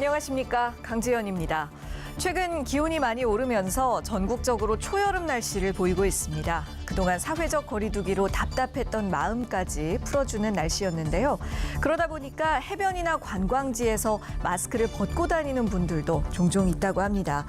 안녕하십니까, 강지연입니다. 최근 기온이 많이 오르면서 전국적으로 초여름 날씨를 보이고 있습니다. 그동안 사회적 거리두기로 답답했던 마음까지 풀어주는 날씨였는데요. 그러다 보니까 해변이나 관광지에서 마스크를 벗고 다니는 분들도 종종 있다고 합니다.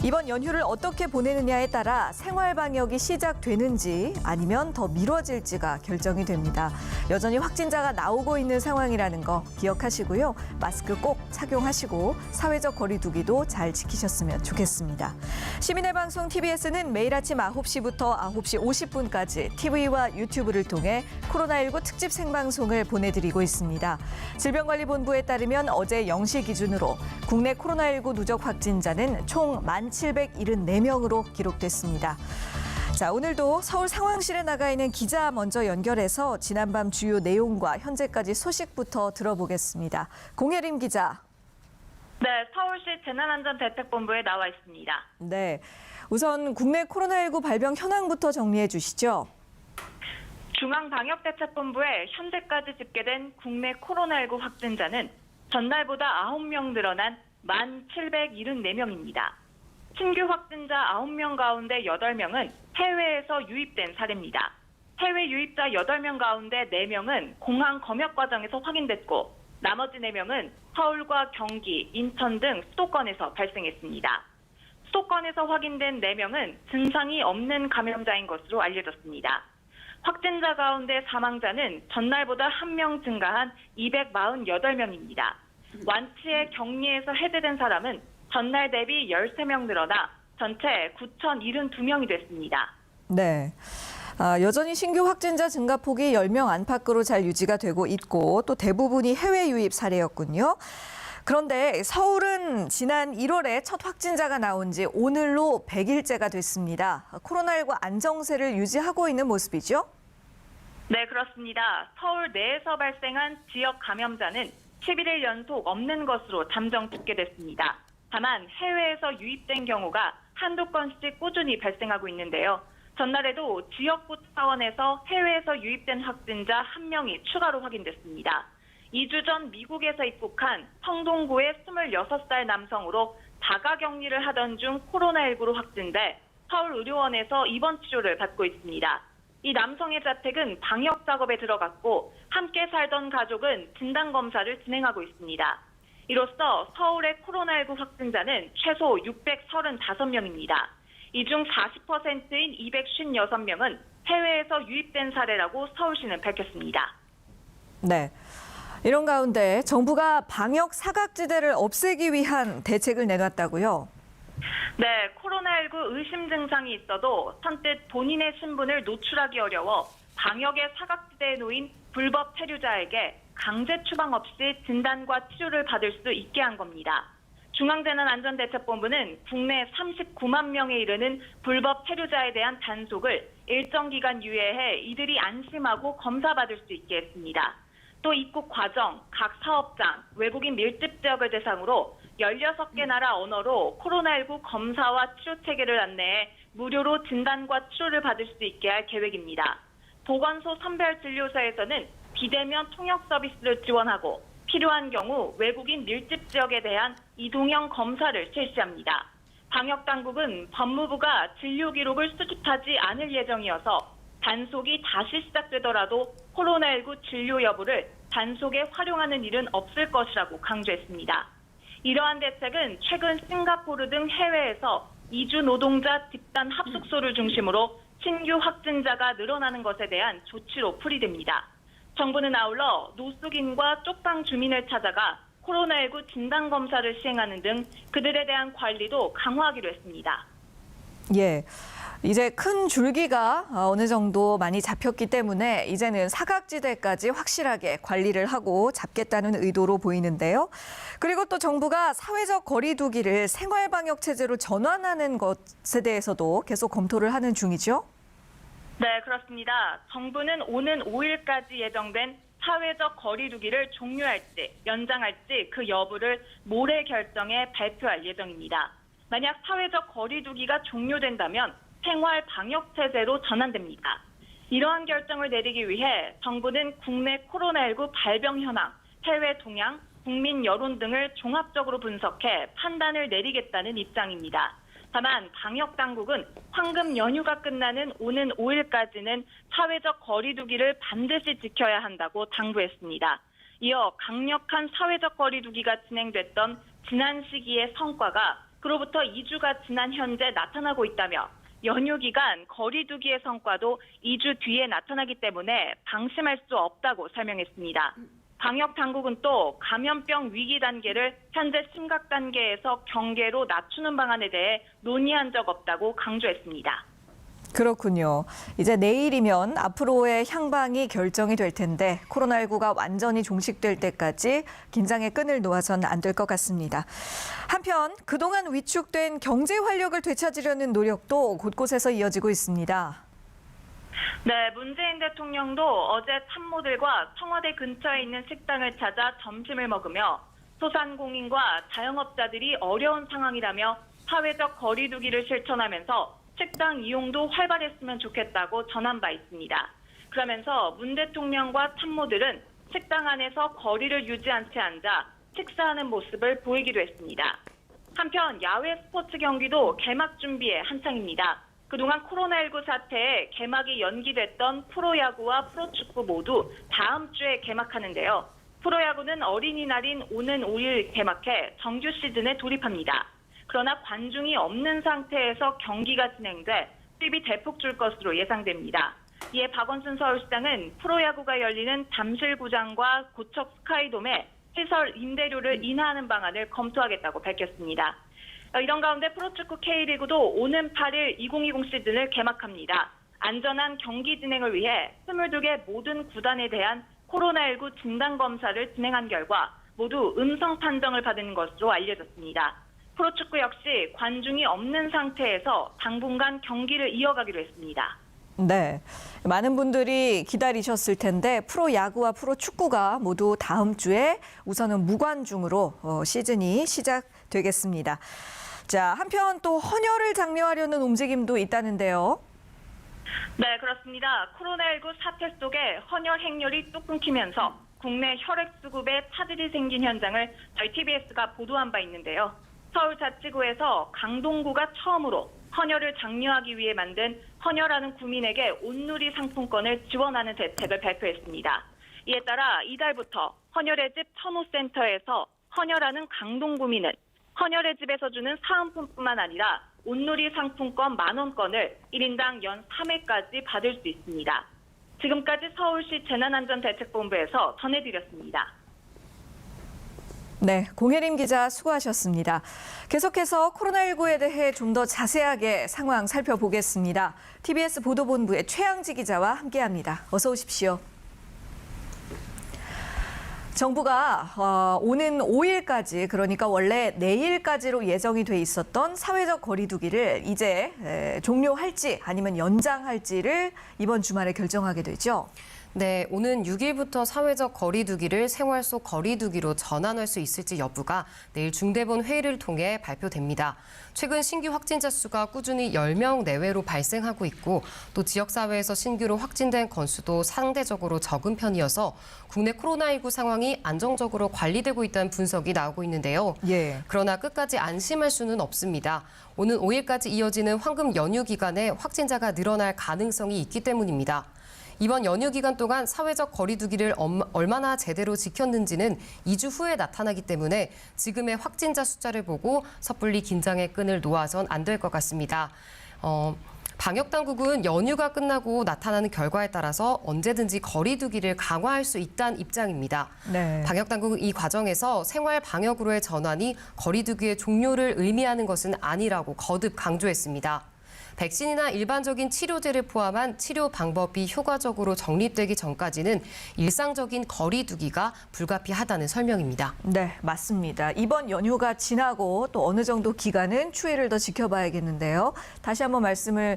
이번 연휴를 어떻게 보내느냐에 따라 생활 방역이 시작되는지 아니면 더 미뤄질지가 결정이 됩니다. 여전히 확진자가 나오고 있는 상황이라는 거 기억하시고요. 마스크 꼭 착용하시고 사회적 거리두기도 잘 지키셨으면 좋겠습니다. 시민의 방송 TBS는 매일 아침 9시부터 9시 50분까지 TV와 유튜브를 통해 코로나19 특집 생방송을 보내드리고 있습니다. 질병관리본부에 따르면 어제 0시 기준으로 국내 코로나19 누적 확진자는 총 1,774명으로 기록됐습니다. 자, 오늘도 서울 상황실에 나가 있는 기자 먼저 연결해서 지난밤 주요 내용과 현재까지 소식부터 들어보겠습니다. 공혜림 기자. 네, 서울시 재난안전대책본부에 나와 있습니다. 네, 우선 국내 코로나19 발병 현황부터 정리해 주시죠. 중앙방역대책본부에 현재까지 집계된 국내 코로나19 확진자는 전날보다 9명 늘어난 1,774명입니다. 신규 확진자 9명 가운데 8명은 해외에서 유입된 사례입니다. 해외 유입자 8명 가운데 4명은 공항 검역 과정에서 확인됐고 나머지 4명은 서울과 경기, 인천 등 수도권에서 발생했습니다. 수도권에서 확인된 4명은 증상이 없는 감염자인 것으로 알려졌습니다. 확진자 가운데 사망자는 전날보다 1명 증가한 248명입니다. 완치해 격리에서 해제된 사람은 전날 대비 13명 늘어나 전체 9,072명이 됐습니다. 네. 여전히 신규 확진자 증가폭이 10명 안팎으로 잘 유지가 되고 있고 또 대부분이 해외 유입 사례였군요. 그런데 서울은 지난 1월에 첫 확진자가 나온 지 오늘로 100일째가 됐습니다. 코로나19 안정세를 유지하고 있는 모습이죠? 네, 그렇습니다. 서울 내에서 발생한 지역 감염자는 11일 연속 없는 것으로 잠정 집계됐습니다. 다만 해외에서 유입된 경우가 한두 건씩 꾸준히 발생하고 있는데요. 전날에도 지역구 차원에서 해외에서 유입된 확진자 1명이 추가로 확인됐습니다. 2주 전 미국에서 입국한 성동구의 26살 남성으로 자가격리를 하던 중 코로나19로 확진돼 서울의료원에서 입원 치료를 받고 있습니다. 이 남성의 자택은 방역 작업에 들어갔고 함께 살던 가족은 진단검사를 진행하고 있습니다. 이로써 서울의 코로나19 확진자는 최소 635명입니다. 이 중 40%인 256명은 해외에서 유입된 사례라고 서울시는 밝혔습니다. 네. 이런 가운데 정부가 방역 사각지대를 없애기 위한 대책을 내놨다고요? 네, 코로나19 의심 증상이 있어도 선뜻 본인의 신분을 노출하기 어려워 방역의 사각지대에 놓인 불법 체류자에게 강제 추방 없이 진단과 치료를 받을 수 있게 한 겁니다. 중앙재난안전대책본부는 국내 39만 명에 이르는 불법 체류자에 대한 단속을 일정 기간 유예해 이들이 안심하고 검사받을 수 있게 했습니다. 또 입국 과정, 각 사업장, 외국인 밀집 지역을 대상으로 16개 나라 언어로 코로나19 검사와 치료 체계를 안내해 무료로 진단과 치료를 받을 수 있게 할 계획입니다. 보건소 선별진료소에서는 비대면 통역 서비스를 지원하고 필요한 경우 외국인 밀집 지역에 대한 이동형 검사를 실시합니다. 방역당국은 법무부가 진료 기록을 수집하지 않을 예정이어서 단속이 다시 시작되더라도 코로나19 진료 여부를 단속에 활용하는 일은 없을 것이라고 강조했습니다. 이러한 대책은 최근 싱가포르 등 해외에서 이주 노동자 집단 합숙소를 중심으로 신규 확진자가 늘어나는 것에 대한 조치로 풀이됩니다. 정부는 아울러 노숙인과 쪽방 주민을 찾아가 코로나19 진단검사를 시행하는 등 그들에 대한 관리도 강화하기로 했습니다. 예. 이제 큰 줄기가 어느 정도 많이 잡혔기 때문에 이제는 사각지대까지 확실하게 관리를 하고 잡겠다는 의도로 보이는데요. 그리고 또 정부가 사회적 거리두기를 생활방역 체제로 전환하는 것에 대해서도 계속 검토를 하는 중이죠. 네, 그렇습니다. 정부는 오는 5일까지 예정된 사회적 거리두기를 종료할지 연장할지 그 여부를 모레 결정해 발표할 예정입니다. 만약 사회적 거리두기가 종료된다면 생활 방역 체제로 전환됩니다. 이러한 결정을 내리기 위해 정부는 국내 코로나19 발병 현황, 해외 동향, 국민 여론 등을 종합적으로 분석해 판단을 내리겠다는 입장입니다. 다만 방역 당국은 황금 연휴가 끝나는 오는 5일까지는 사회적 거리 두기를 반드시 지켜야 한다고 당부했습니다. 이어 강력한 사회적 거리 두기가 진행됐던 지난 시기의 성과가 그로부터 2주가 지난 현재 나타나고 있다며 연휴 기간 거리 두기의 성과도 2주 뒤에 나타나기 때문에 방심할 수 없다고 설명했습니다. 방역 당국은 또 감염병 위기 단계를 현재 심각 단계에서 경계로 낮추는 방안에 대해 논의한 적 없다고 강조했습니다. 그렇군요. 이제 내일이면 앞으로의 향방이 결정이 될 텐데 코로나19가 완전히 종식될 때까지 긴장의 끈을 놓아선 안 될 것 같습니다. 한편 그동안 위축된 경제 활력을 되찾으려는 노력도 곳곳에서 이어지고 있습니다. 네, 문재인 대통령도 어제 참모들과 청와대 근처에 있는 식당을 찾아 점심을 먹으며 소상공인과 자영업자들이 어려운 상황이라며 사회적 거리 두기를 실천하면서 식당 이용도 활발했으면 좋겠다고 전한 바 있습니다. 그러면서 문 대통령과 참모들은 식당 안에서 거리를 유지한 채 앉아 식사하는 모습을 보이기도 했습니다. 한편 야외 스포츠 경기도 개막 준비에 한창입니다. 그동안 코로나19 사태에 개막이 연기됐던 프로야구와 프로축구 모두 다음 주에 개막하는데요. 프로야구는 어린이날인 오는 5일 개막해 정규 시즌에 돌입합니다. 그러나 관중이 없는 상태에서 경기가 진행돼 수입이 대폭 줄 것으로 예상됩니다. 이에 박원순 서울시장은 프로야구가 열리는 잠실구장과 고척 스카이돔에 시설 임대료를 인하하는 방안을 검토하겠다고 밝혔습니다. 이런 가운데 프로축구 K리그도 오는 8일 2020 시즌을 개막합니다. 안전한 경기 진행을 위해 22개 모든 구단에 대한 코로나19 진단검사를 진행한 결과 모두 음성 판정을 받은 것으로 알려졌습니다. 프로축구 역시 관중이 없는 상태에서 당분간 경기를 이어가기로 했습니다. 네, 많은 분들이 기다리셨을 텐데 프로야구와 프로축구가 모두 다음 주에 우선은 무관중으로 시즌이 시작되겠습니다. 자, 한편 또 헌혈을 장려하려는 움직임도 있다는데요. 네, 그렇습니다. 코로나19 사태 속에 헌혈 행렬이 뚝 끊기면서 국내 혈액 수급에 차질이 생긴 현장을 저희 TBS가 보도한 바 있는데요. 서울자치구에서 강동구가 처음으로 헌혈을 장려하기 위해 만든 헌혈하는 구민에게 온누리 상품권을 지원하는 대책을 발표했습니다. 이에 따라 이달부터 헌혈의 집 천호센터에서 헌혈하는 강동구민은 헌혈의 집에서 주는 사은품뿐만 아니라 온누리 상품권 10,000원권을 1인당 연 3회까지 받을 수 있습니다. 지금까지 서울시 재난안전대책본부에서 전해드렸습니다. 네, 공혜림 기자 수고하셨습니다. 계속해서 코로나19에 대해 좀 더 자세하게 상황 살펴보겠습니다. TBS 보도본부의 최양지 기자와 함께합니다. 어서 오십시오. 정부가 오는 5일까지, 그러니까 원래 내일까지로 예정이 돼 있었던 사회적 거리 두기를 이제 종료할지 아니면 연장할지를 이번 주말에 결정하게 되죠. 네, 오는 6일부터 사회적 거리 두기를 생활 속 거리 두기로 전환할 수 있을지 여부가 내일 중대본 회의를 통해 발표됩니다. 최근 신규 확진자 수가 꾸준히 10명 내외로 발생하고 있고 또 지역사회에서 신규로 확진된 건수도 상대적으로 적은 편이어서 국내 코로나19 상황이 안정적으로 관리되고 있다는 분석이 나오고 있는데요. 예. 그러나 끝까지 안심할 수는 없습니다. 오는 5일까지 이어지는 황금 연휴 기간에 확진자가 늘어날 가능성이 있기 때문입니다. 이번 연휴 기간 동안 사회적 거리 두기를 얼마나 제대로 지켰는지는 2주 후에 나타나기 때문에 지금의 확진자 숫자를 보고 섣불리 긴장의 끈을 놓아선 안 될 것 같습니다. 방역 당국은 연휴가 끝나고 나타나는 결과에 따라서 언제든지 거리 두기를 강화할 수 있다는 입장입니다. 네. 방역 당국은 이 과정에서 생활 방역으로의 전환이 거리 두기의 종료를 의미하는 것은 아니라고 거듭 강조했습니다. 백신이나 일반적인 치료제를 포함한 치료 방법이 효과적으로 정립되기 전까지는 일상적인 거리 두기가 불가피하다는 설명입니다. 네, 맞습니다. 이번 연휴가 지나고 또 어느 정도 기간은 추이를 더 지켜봐야겠는데요. 다시 한번 말씀을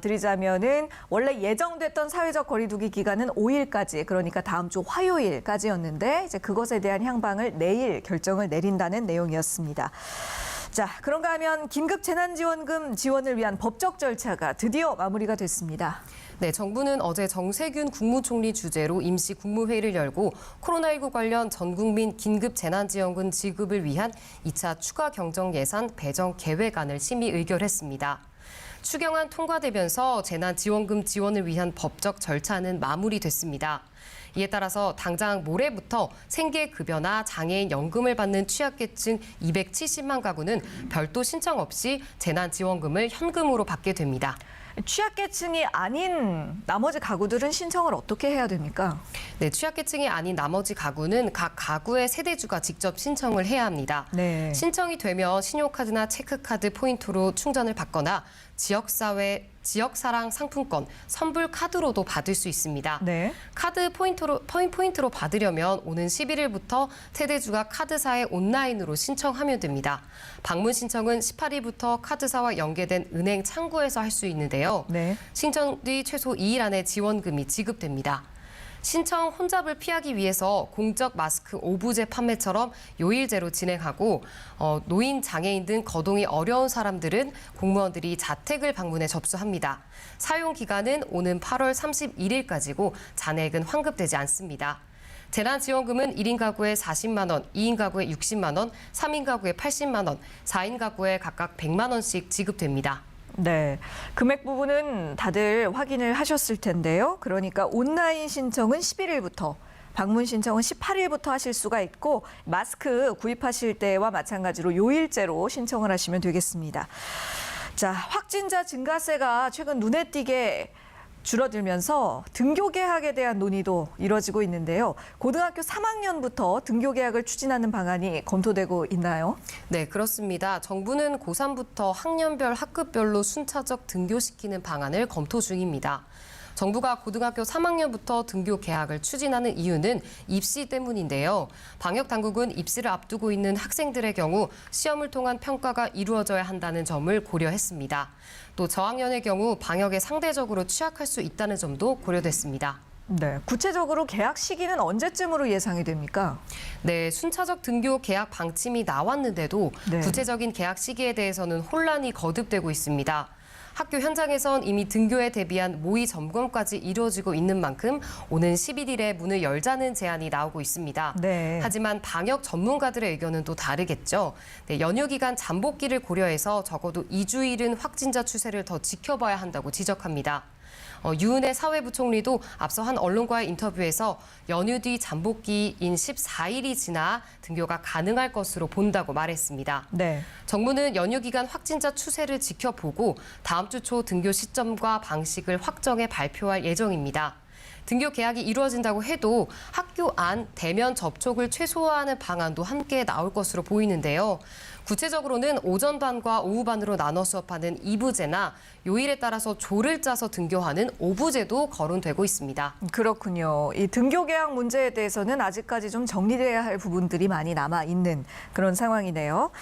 드리자면은 원래 예정됐던 사회적 거리 두기 기간은 5일까지, 그러니까 다음 주 화요일까지였는데 이제 그것에 대한 향방을 내일 결정을 내린다는 내용이었습니다. 자, 그런가 하면 긴급 재난지원금 지원을 위한 법적 절차가 드디어 마무리가 됐습니다. 네, 정부는 어제 정세균 국무총리 주재로 임시 국무회의를 열고 코로나19 관련 전 국민 긴급 재난지원금 지급을 위한 2차 추가 경정 예산 배정 계획안을 심의 의결했습니다. 추경안 통과되면서 재난지원금 지원을 위한 법적 절차는 마무리됐습니다. 이에 따라서 당장 모레부터 생계급여나 장애인 연금을 받는 취약계층 270만 가구는 별도 신청 없이 재난지원금을 현금으로 받게 됩니다. 취약계층이 아닌 나머지 가구들은 신청을 어떻게 해야 됩니까? 네, 취약계층이 아닌 나머지 가구는 각 가구의 세대주가 직접 신청을 해야 합니다. 네. 신청이 되면 신용카드나 체크카드 포인트로 충전을 받거나 지역사랑 상품권, 선불카드로도 받을 수 있습니다. 네. 카드 포인트로 받으려면 오는 11일부터 세대주가 카드사에 온라인으로 신청하면 됩니다. 방문 신청은 18일부터 카드사와 연계된 은행 창구에서 할 수 있는데요. 네. 신청 뒤 최소 2일 안에 지원금이 지급됩니다. 신청 혼잡을 피하기 위해서 공적 마스크 오부제 판매처럼 요일제로 진행하고 노인, 장애인 등 거동이 어려운 사람들은 공무원들이 자택을 방문해 접수합니다. 사용 기간은 오는 8월 31일까지고 잔액은 환급되지 않습니다. 재난지원금은 1인 가구에 40만 원, 2인 가구에 60만 원, 3인 가구에 80만 원, 4인 가구에 각각 100만 원씩 지급됩니다. 네, 금액 부분은 다들 확인을 하셨을 텐데요. 그러니까 온라인 신청은 11일부터, 방문 신청은 18일부터 하실 수가 있고 마스크 구입하실 때와 마찬가지로 요일제로 신청을 하시면 되겠습니다. 자, 확진자 증가세가 최근 눈에 띄게 줄어들면서 등교 개학에 대한 논의도 이뤄지고 있는데요. 고등학교 3학년부터 등교 개학을 추진하는 방안이 검토되고 있나요? 네, 그렇습니다. 정부는 고3부터 학년별, 학급별로 순차적 등교시키는 방안을 검토 중입니다. 정부가 고등학교 3학년부터 등교 개학을 추진하는 이유는 입시 때문인데요. 방역 당국은 입시를 앞두고 있는 학생들의 경우 시험을 통한 평가가 이루어져야 한다는 점을 고려했습니다. 또 저학년의 경우 방역에 상대적으로 취약할 수 있다는 점도 고려됐습니다. 네, 구체적으로 개학 시기는 언제쯤으로 예상이 됩니까? 네, 순차적 등교 개학 방침이 나왔는데도 네. 구체적인 개학 시기에 대해서는 혼란이 거듭되고 있습니다. 학교 현장에선 이미 등교에 대비한 모의 점검까지 이루어지고 있는 만큼 오는 11일에 문을 열자는 제안이 나오고 있습니다. 네. 하지만 방역 전문가들의 의견은 또 다르겠죠. 네, 연휴 기간 잠복기를 고려해서 적어도 2주일은 확진자 추세를 더 지켜봐야 한다고 지적합니다. 유은혜 사회부총리도 앞서 한 언론과의 인터뷰에서 연휴 뒤 잠복기인 14일이 지나 등교가 가능할 것으로 본다고 말했습니다. 네. 정부는 연휴 기간 확진자 추세를 지켜보고 다음 주 초 등교 시점과 방식을 확정해 발표할 예정입니다. 등교 개학이 이루어진다고 해도 학교 안 대면 접촉을 최소화하는 방안도 함께 나올 것으로 보이는데요. 구체적으로는 오전반과 오후반으로 나눠 수업하는 2부제나 요일에 따라서 조를 짜서 등교하는 5부제도 거론되고 있습니다. 그렇군요. 이 등교 개학 문제에 대해서는 아직까지 좀 정리돼야 할 부분들이 많이 남아 있는 그런 상황이네요.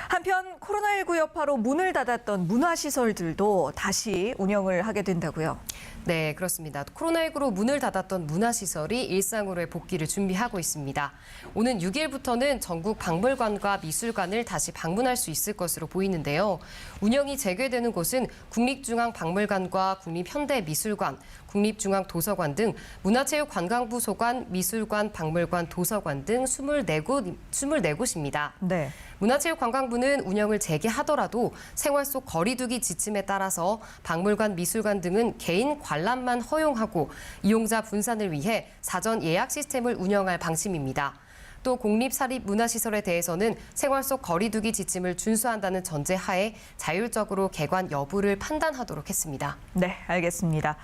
한편 코로나19 여파로 문을 닫았던 문화시설들도 다시 운영을 하게 된다고요. 네, 그렇습니다. 코로나19로 문을 닫았던 문화시설이 일상으로의 복귀를 준비하고 있습니다. 오는 6일부터는 전국 박물관과 미술관을 다시 방문할 수 있을 것으로 보이는데요. 운영이 재개되는 곳은 국립중앙박물관과 국립현대미술관, 국립중앙도서관 등 문화체육관광부 소관, 미술관, 박물관, 도서관 등 24곳입니다. 네. 문화체육관광부는 운영을 재개하더라도 생활 속 거리 두기 지침에 따라서 박물관, 미술관 등은 개인 관람만 허용하고 이용자 분산을 위해 사전 예약 시스템을 운영할 방침입니다. 또 공립사립문화시설에 대해서는 생활 속 거리 두기 지침을 준수한다는 전제 하에 자율적으로 개관 여부를 판단하도록 했습니다. 네, 알겠습니다.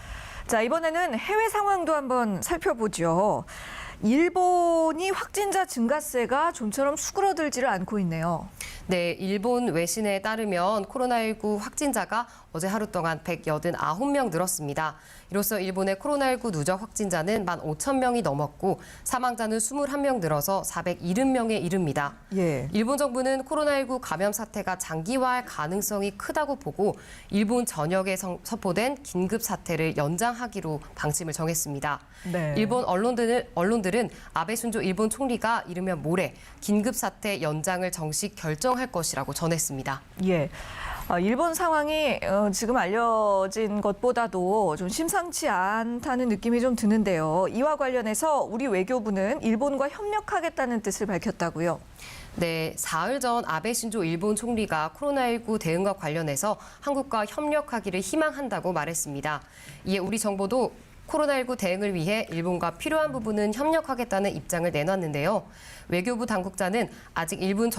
자, 이번에는 해외 상황도 한번 살펴보죠. 일본이 확진자 증가세가 좀처럼 수그러들지를 않고 있네요. 네, 일본 외신에 따르면 코로나19 확진자가 어제 하루 동안 189명 늘었습니다. 이로써 일본의 코로나19 누적 확진자는 15,000명이 넘었고 사망자는 21명 늘어서 470명에 이릅니다. 예. 일본 정부는 코로나19 감염 사태가 장기화할 가능성이 크다고 보고 일본 전역에 선포된 긴급 사태를 연장하기로 방침을 정했습니다. 네. 일본 언론들은 아베 순조 일본 총리가 이르면 모레 긴급 사태 연장을 정식 결정할 것이라고 전했습니다. 예. 일본 상황이 지금 알려진 것보다도 좀 심상치 않다는 느낌이 좀 드는데요. 이와 관련해서 우리 외교부는 일본과 협력하겠다는 뜻을 밝혔다고요. 네, 사흘 전 아베 신조 일본 총리가 코로나19 대응과 관련해서 한국과 협력하기를 희망한다고 말했습니다. 이에 우리 정부도 코로나19 대응을 위해 일본과 필요한 부분은 협력하겠다는 입장을 내놨는데요. 외교부 당국자는 아직 일본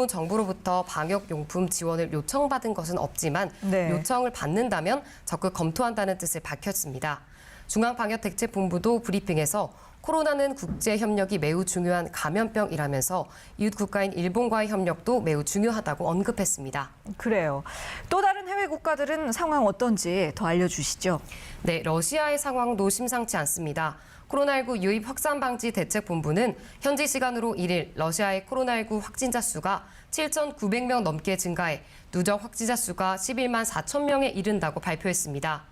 정부로부터 방역용품 지원을 요청받은 것은 없지만 네. 요청을 받는다면 적극 검토한다는 뜻을 밝혔습니다. 중앙방역대책본부도 브리핑에서 코로나는 국제협력이 매우 중요한 감염병이라면서 이웃 국가인 일본과의 협력도 매우 중요하다고 언급했습니다. 그래요. 또 다른 해외 국가들은 상황 어떤지 더 알려주시죠. 네, 러시아의 상황도 심상치 않습니다. 코로나19 유입 확산 방지 대책본부는 현지 시간으로 1일 러시아의 코로나19 확진자 수가 7,900명 넘게 증가해 누적 확진자 수가 11만 4천 명에 이른다고 발표했습니다.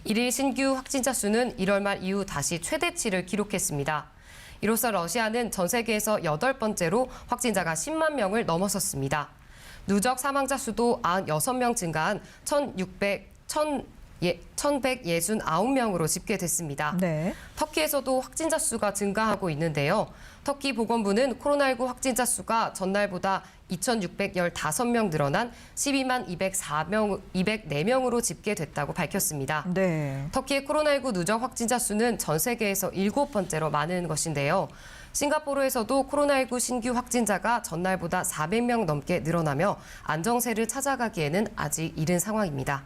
1일 신규 확진자 수는 1월 말 이후 다시 최대치를 기록했습니다. 이로써 러시아는 전 세계에서 8번째로 확진자가 10만 명을 넘어섰습니다. 누적 사망자 수도 96명 증가한 1,169명으로 집계됐습니다. 네. 터키에서도 확진자 수가 증가하고 있는데요. 터키 보건부는 코로나19 확진자 수가 전날보다 2,615명 늘어난 12만 204명으로 집계됐다고 밝혔습니다. 네. 터키의 코로나19 누적 확진자 수는 전 세계에서 7번째로 많은 것인데요. 싱가포르에서도 코로나19 신규 확진자가 전날보다 400명 넘게 늘어나며 안정세를 찾아가기에는 아직 이른 상황입니다.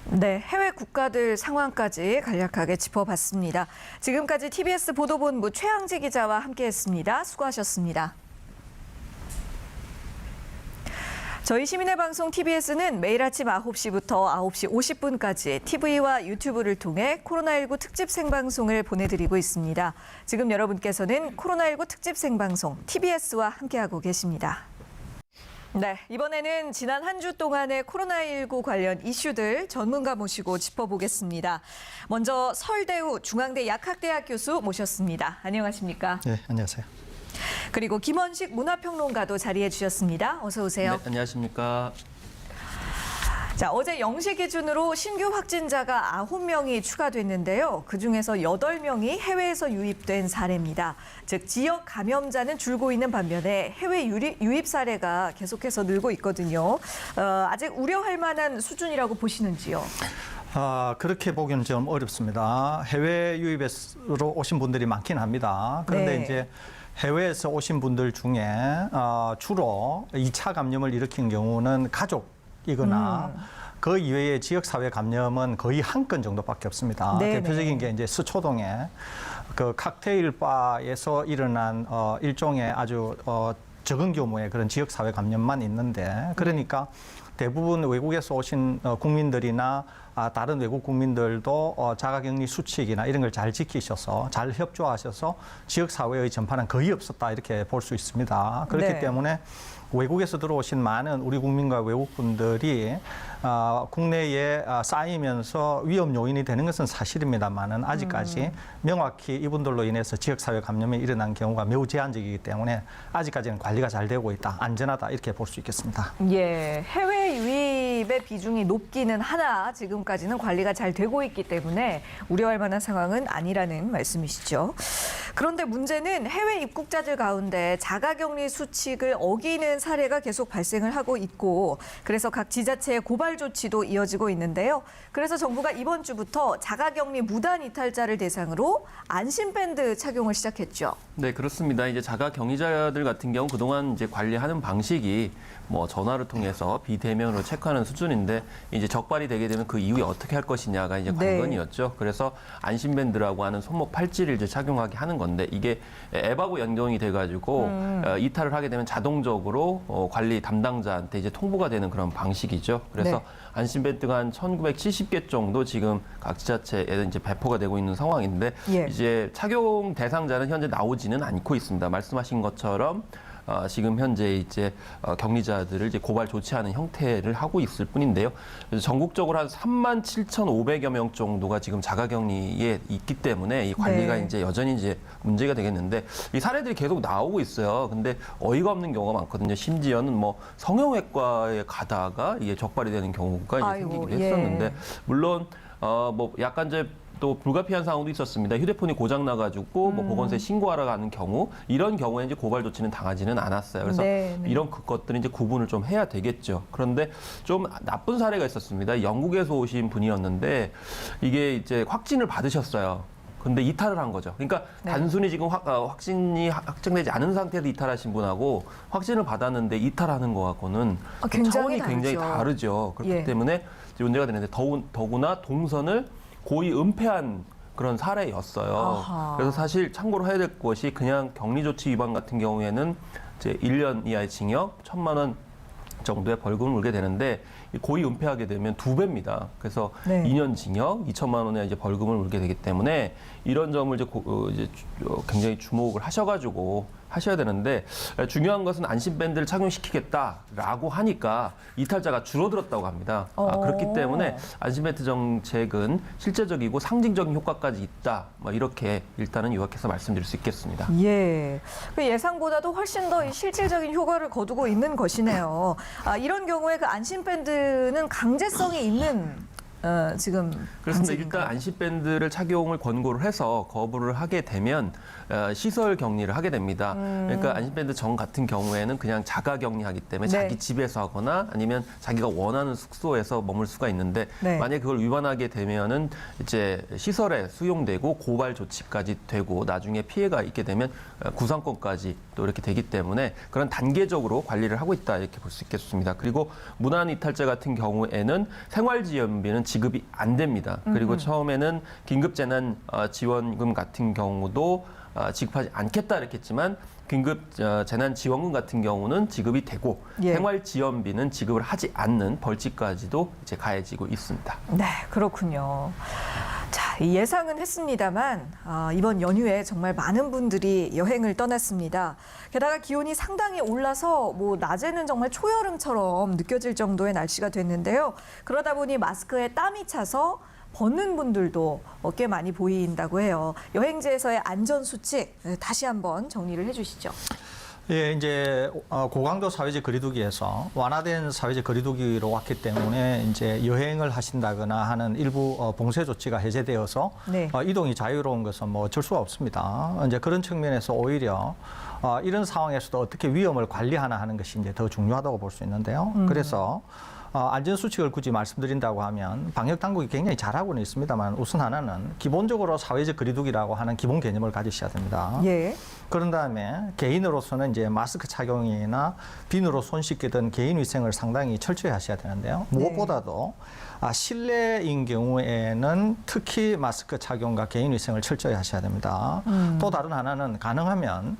네, 해외 국가들 상황까지 간략하게 짚어봤습니다. 지금까지 TBS 보도본부 최양지 기자와 함께했습니다. 수고하셨습니다. 저희 시민의 방송 TBS는 매일 아침 9시부터 9시 50분까지 TV와 유튜브를 통해 코로나19 특집 생방송을 보내드리고 있습니다. 지금 여러분께서는 코로나19 특집 생방송 TBS와 함께하고 계십니다. 네, 이번에는 지난 한 주 동안의 코로나19 관련 이슈들 전문가 모시고 짚어보겠습니다. 먼저 설대우 중앙대 약학대학 교수 모셨습니다. 안녕하십니까? 네, 안녕하세요. 그리고 김원식 문화평론가도 자리해 주셨습니다. 어서 오세요. 네, 안녕하십니까. 자, 어제 0시 기준으로 신규 확진자가 9명이 추가됐는데요. 그중에서 8명이 해외에서 유입된 사례입니다. 즉, 지역 감염자는 줄고 있는 반면에 해외 유입 사례가 계속해서 늘고 있거든요. 아직 우려할 만한 수준이라고 보시는지요? 그렇게 보기는 좀 어렵습니다. 해외 유입으로 오신 분들이 많긴 합니다. 그런데 네. 이제 해외에서 오신 분들 중에 주로 2차 감염을 일으킨 경우는 가족이거나 그 이외의 지역사회 감염은 거의 한 건 정도밖에 없습니다. 네네. 대표적인 게 이제 서초동에 그 칵테일 바에서 일어난 일종의 아주 적은 규모의 그런 지역사회 감염만 있는데 그러니까 대부분 외국에서 오신 국민들이나 다른 외국 국민들도 자가격리 수칙이나 이런 걸 잘 지키셔서 잘 협조하셔서 지역사회의 전파는 거의 없었다 이렇게 볼 수 있습니다. 그렇기 네. 때문에 외국에서 들어오신 많은 우리 국민과 외국 분들이 국내에 쌓이면서 위험 요인이 되는 것은 사실입니다만은 아직까지 명확히 이분들로 인해서 지역사회 감염이 일어난 경우가 매우 제한적이기 때문에 아직까지는 관리가 잘 되고 있다, 안전하다 이렇게 볼 수 있겠습니다. 예, 해외 유입의 비중이 높기는 하나 지금까지는 관리가 잘 되고 있기 때문에 우려할 만한 상황은 아니라는 말씀이시죠. 그런데 문제는 해외 입국자들 가운데 자가격리 수칙을 어기는 사례가 계속 발생을 하고 있고 그래서 각 지자체의 고발 조치도 이어지고 있는데요. 그래서 정부가 이번 주부터 자가격리 무단 이탈자를 대상으로 안심밴드 착용을 시작했죠. 네, 그렇습니다. 이제 자가격리자들 같은 경우 그동안 이제 관리하는 방식이 뭐 전화를 통해서 비대면으로 체크하는 수준인데 이제 적발이 되게 되면 그 이후에 어떻게 할 것이냐가 이제 관건이었죠. 그래서 안심밴드라고 하는 손목 팔찌를 이제 착용하게 하는 건데 이게 앱하고 연동이 돼가지고 이탈을 하게 되면 자동적으로 관리 담당자한테 이제 통보가 되는 그런 방식이죠. 그래서 네. 안심밴드가 한 1,970개 정도 지금 각 지자체에 이제 배포가 되고 있는 상황인데 예. 이제 착용 대상자는 현재 나오지는 않고 있습니다. 말씀하신 것처럼 지금 현재 이제 격리자들을 이제 고발 조치하는 형태를 하고 있을 뿐인데요. 그래서 전국적으로 한 37,500여 명 정도가 지금 자가격리에 있기 때문에 이 관리가 네. 이제 여전히 이제 문제가 되겠는데 이 사례들이 계속 나오고 있어요. 근데 어이가 없는 경우가 많거든요. 심지어는 뭐 성형외과에 가다가 이게 적발이 되는 경우가 이제 아이고, 생기기도 예. 했었는데 물론 뭐 약간 이제 또 불가피한 상황도 있었습니다. 휴대폰이 고장 나가지고 뭐 보건소에 신고하러 가는 경우 이런 경우에 이제 고발 조치는 당하지는 않았어요. 그래서 네, 네. 이런 것들은 이제 구분을 좀 해야 되겠죠. 그런데 좀 나쁜 사례가 있었습니다. 영국에서 오신 분이었는데 이게 이제 확진을 받으셨어요. 근데 이탈을 한 거죠. 그러니까 네. 단순히 지금 확진이 확정되지 않은 상태에서 이탈하신 분하고 확진을 받았는데 이탈하는 거하고는 굉장히 차원이 굉장히 다르죠. 다르죠. 그렇기 예. 때문에 이제 문제가 되는데 더구나 동선을 고의 은폐한 그런 사례였어요. 아하. 그래서 사실 참고로 해야 될 것이 그냥 격리조치 위반 같은 경우에는 이제 1년 이하의 징역, 1,000만 원 정도의 벌금을 물게 되는데 이 고의 은폐하게 되면 2배입니다. 그래서 네. 2년 징역, 2,000만 원의 이제 벌금을 물게 되기 때문에 이런 점을 이제 굉장히 주목을 하셔가지고 하셔야 되는데 중요한 것은 안심밴드를 착용시키겠다라고 하니까 이탈자가 줄어들었다고 합니다. 그렇기 때문에 안심밴드 정책은 실제적이고 상징적인 효과까지 있다. 뭐 이렇게 일단은 요약해서 말씀드릴 수 있겠습니다. 예. 그 예상보다도 훨씬 더 실질적인 효과를 거두고 있는 것이네요. 이런 경우에 그 안심밴드는 강제성이 있는 지금 그렇습니다. 방식인가요? 일단 안심밴드를 착용을 권고를 해서 거부를 하게 되면 시설 격리를 하게 됩니다. 그러니까 안심밴드 정 같은 경우에는 그냥 자가 격리하기 때문에 네. 자기 집에서 하거나 아니면 자기가 원하는 숙소에서 머물 수가 있는데 네. 만약에 그걸 위반하게 되면은 이제 시설에 수용되고 고발 조치까지 되고 나중에 피해가 있게 되면 구상권까지 또 이렇게 되기 때문에 그런 단계적으로 관리를 하고 있다 이렇게 볼 수 있겠습니다. 그리고 무난 이탈자 같은 경우에는 생활지원비는 지급이 안 됩니다. 그리고 처음에는 긴급재난 지원금 같은 경우도 지급하지 않겠다 이랬겠지만 긴급 재난지원금 같은 경우는 지급이 되고 예. 생활지원비는 지급을 하지 않는 벌칙까지도 이제 가해지고 있습니다. 네, 그렇군요. 자, 이 예상은 했습니다만 이번 연휴에 정말 많은 분들이 여행을 떠났습니다. 게다가 기온이 상당히 올라서 뭐 낮에는 정말 초여름처럼 느껴질 정도의 날씨가 됐는데요. 그러다 보니 마스크에 땀이 차서 벗는 분들도 꽤 많이 보인다고 해요. 여행지에서의 안전 수칙 다시 한번 정리를 해주시죠. 예, 이제 고강도 사회적 거리두기에서 완화된 사회적 거리두기로 왔기 때문에 이제 여행을 하신다거나 하는 일부 봉쇄 조치가 해제되어서 네. 이동이 자유로운 것은 뭐 어쩔 수가 없습니다. 이제 그런 측면에서 오히려 이런 상황에서도 어떻게 위험을 관리하나 하는 것이 이제 더 중요하다고 볼 수 있는데요. 그래서 안전수칙을 굳이 말씀드린다고 하면 방역당국이 굉장히 잘하고는 있습니다만 우선 하나는 기본적으로 사회적 거리두기라고 하는 기본 개념을 가지셔야 됩니다. 예. 그런 다음에 개인으로서는 이제 마스크 착용이나 비누로 손 씻기 등 개인 위생을 상당히 철저히 하셔야 되는데요. 무엇보다도 실내인 경우에는 특히 마스크 착용과 개인 위생을 철저히 하셔야 됩니다. 또 다른 하나는 가능하면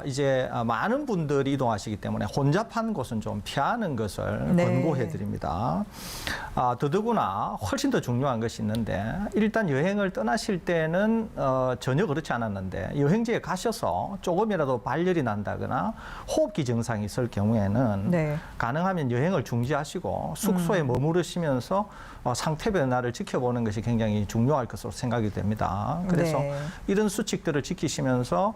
이제 많은 분들이 이동하시기 때문에 혼잡한 곳은 좀 피하는 것을 네. 권고해 드립니다. 더더구나 훨씬 더 중요한 것이 있는데 일단 여행을 떠나실 때는 전혀 그렇지 않았는데 여행지에 가셔서 조금이라도 발열이 난다거나 호흡기 증상이 있을 경우에는 네. 가능하면 여행을 중지하시고 숙소에 머무르시면서 상태 변화를 지켜보는 것이 굉장히 중요할 것으로 생각이 됩니다. 그래서 네. 이런 수칙들을 지키시면서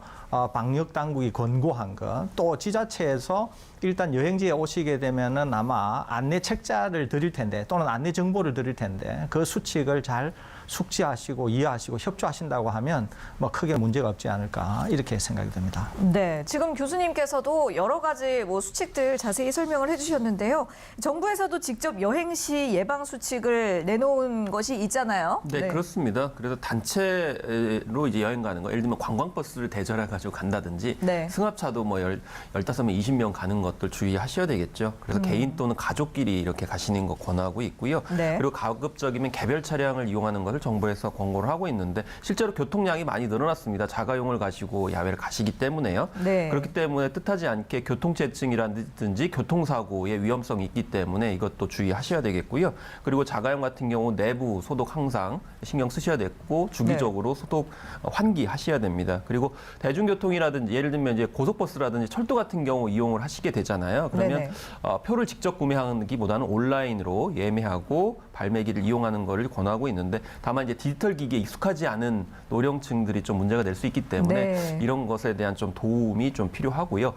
방역 당국이 권고한 것, 또 지자체에서 일단 여행지에 오시게 되면은 아마 안내 책자를 드릴 텐데 또는 안내 정보를 드릴 텐데 그 수칙을 잘 숙지하시고 이해하시고 협조하신다고 하면 뭐 크게 문제가 없지 않을까 이렇게 생각이 됩니다. 네, 지금 교수님께서도 여러 가지 뭐 수칙들 자세히 설명을 해주셨는데요. 정부에서도 직접 여행 시 예방 수칙을 내놓은 것이 있잖아요. 네, 그렇습니다. 그래서 단체로 이제 여행 가는 거, 예를 들면 관광버스를 대절해 가지고 간다든지 네. 승합차도 뭐 15명, 20명 가는 것들 주의하셔야 되겠죠. 그래서 개인 또는 가족끼리 이렇게 가시는 거 권하고 있고요. 네. 그리고 가급적이면 개별 차량을 이용하는 것을 정부에서 권고를 하고 있는데 실제로 교통량이 많이 늘어났습니다. 자가용을 가지고 야외를 가시기 때문에요. 네. 그렇기 때문에 뜻하지 않게 교통체증이라든지 교통사고의 위험성이 있기 때문에 이것도 주의하셔야 되겠고요. 그리고 자가용 같은 경우 내부 소독 항상 신경 쓰셔야 되고 주기적으로 소독 환기하셔야 됩니다. 그리고 대중교통이라든지 예를 들면 이제 고속버스라든지 철도 같은 경우 이용을 하시게 되잖아요. 그러면 네네. 표를 직접 구매하기보다는 온라인으로 예매하고 발매기를 이용하는 것을 권하고 있는데 다만 이제 디지털 기기에 익숙하지 않은 노령층들이 좀 문제가 될 수 있기 때문에 네. 이런 것에 대한 좀 도움이 좀 필요하고요.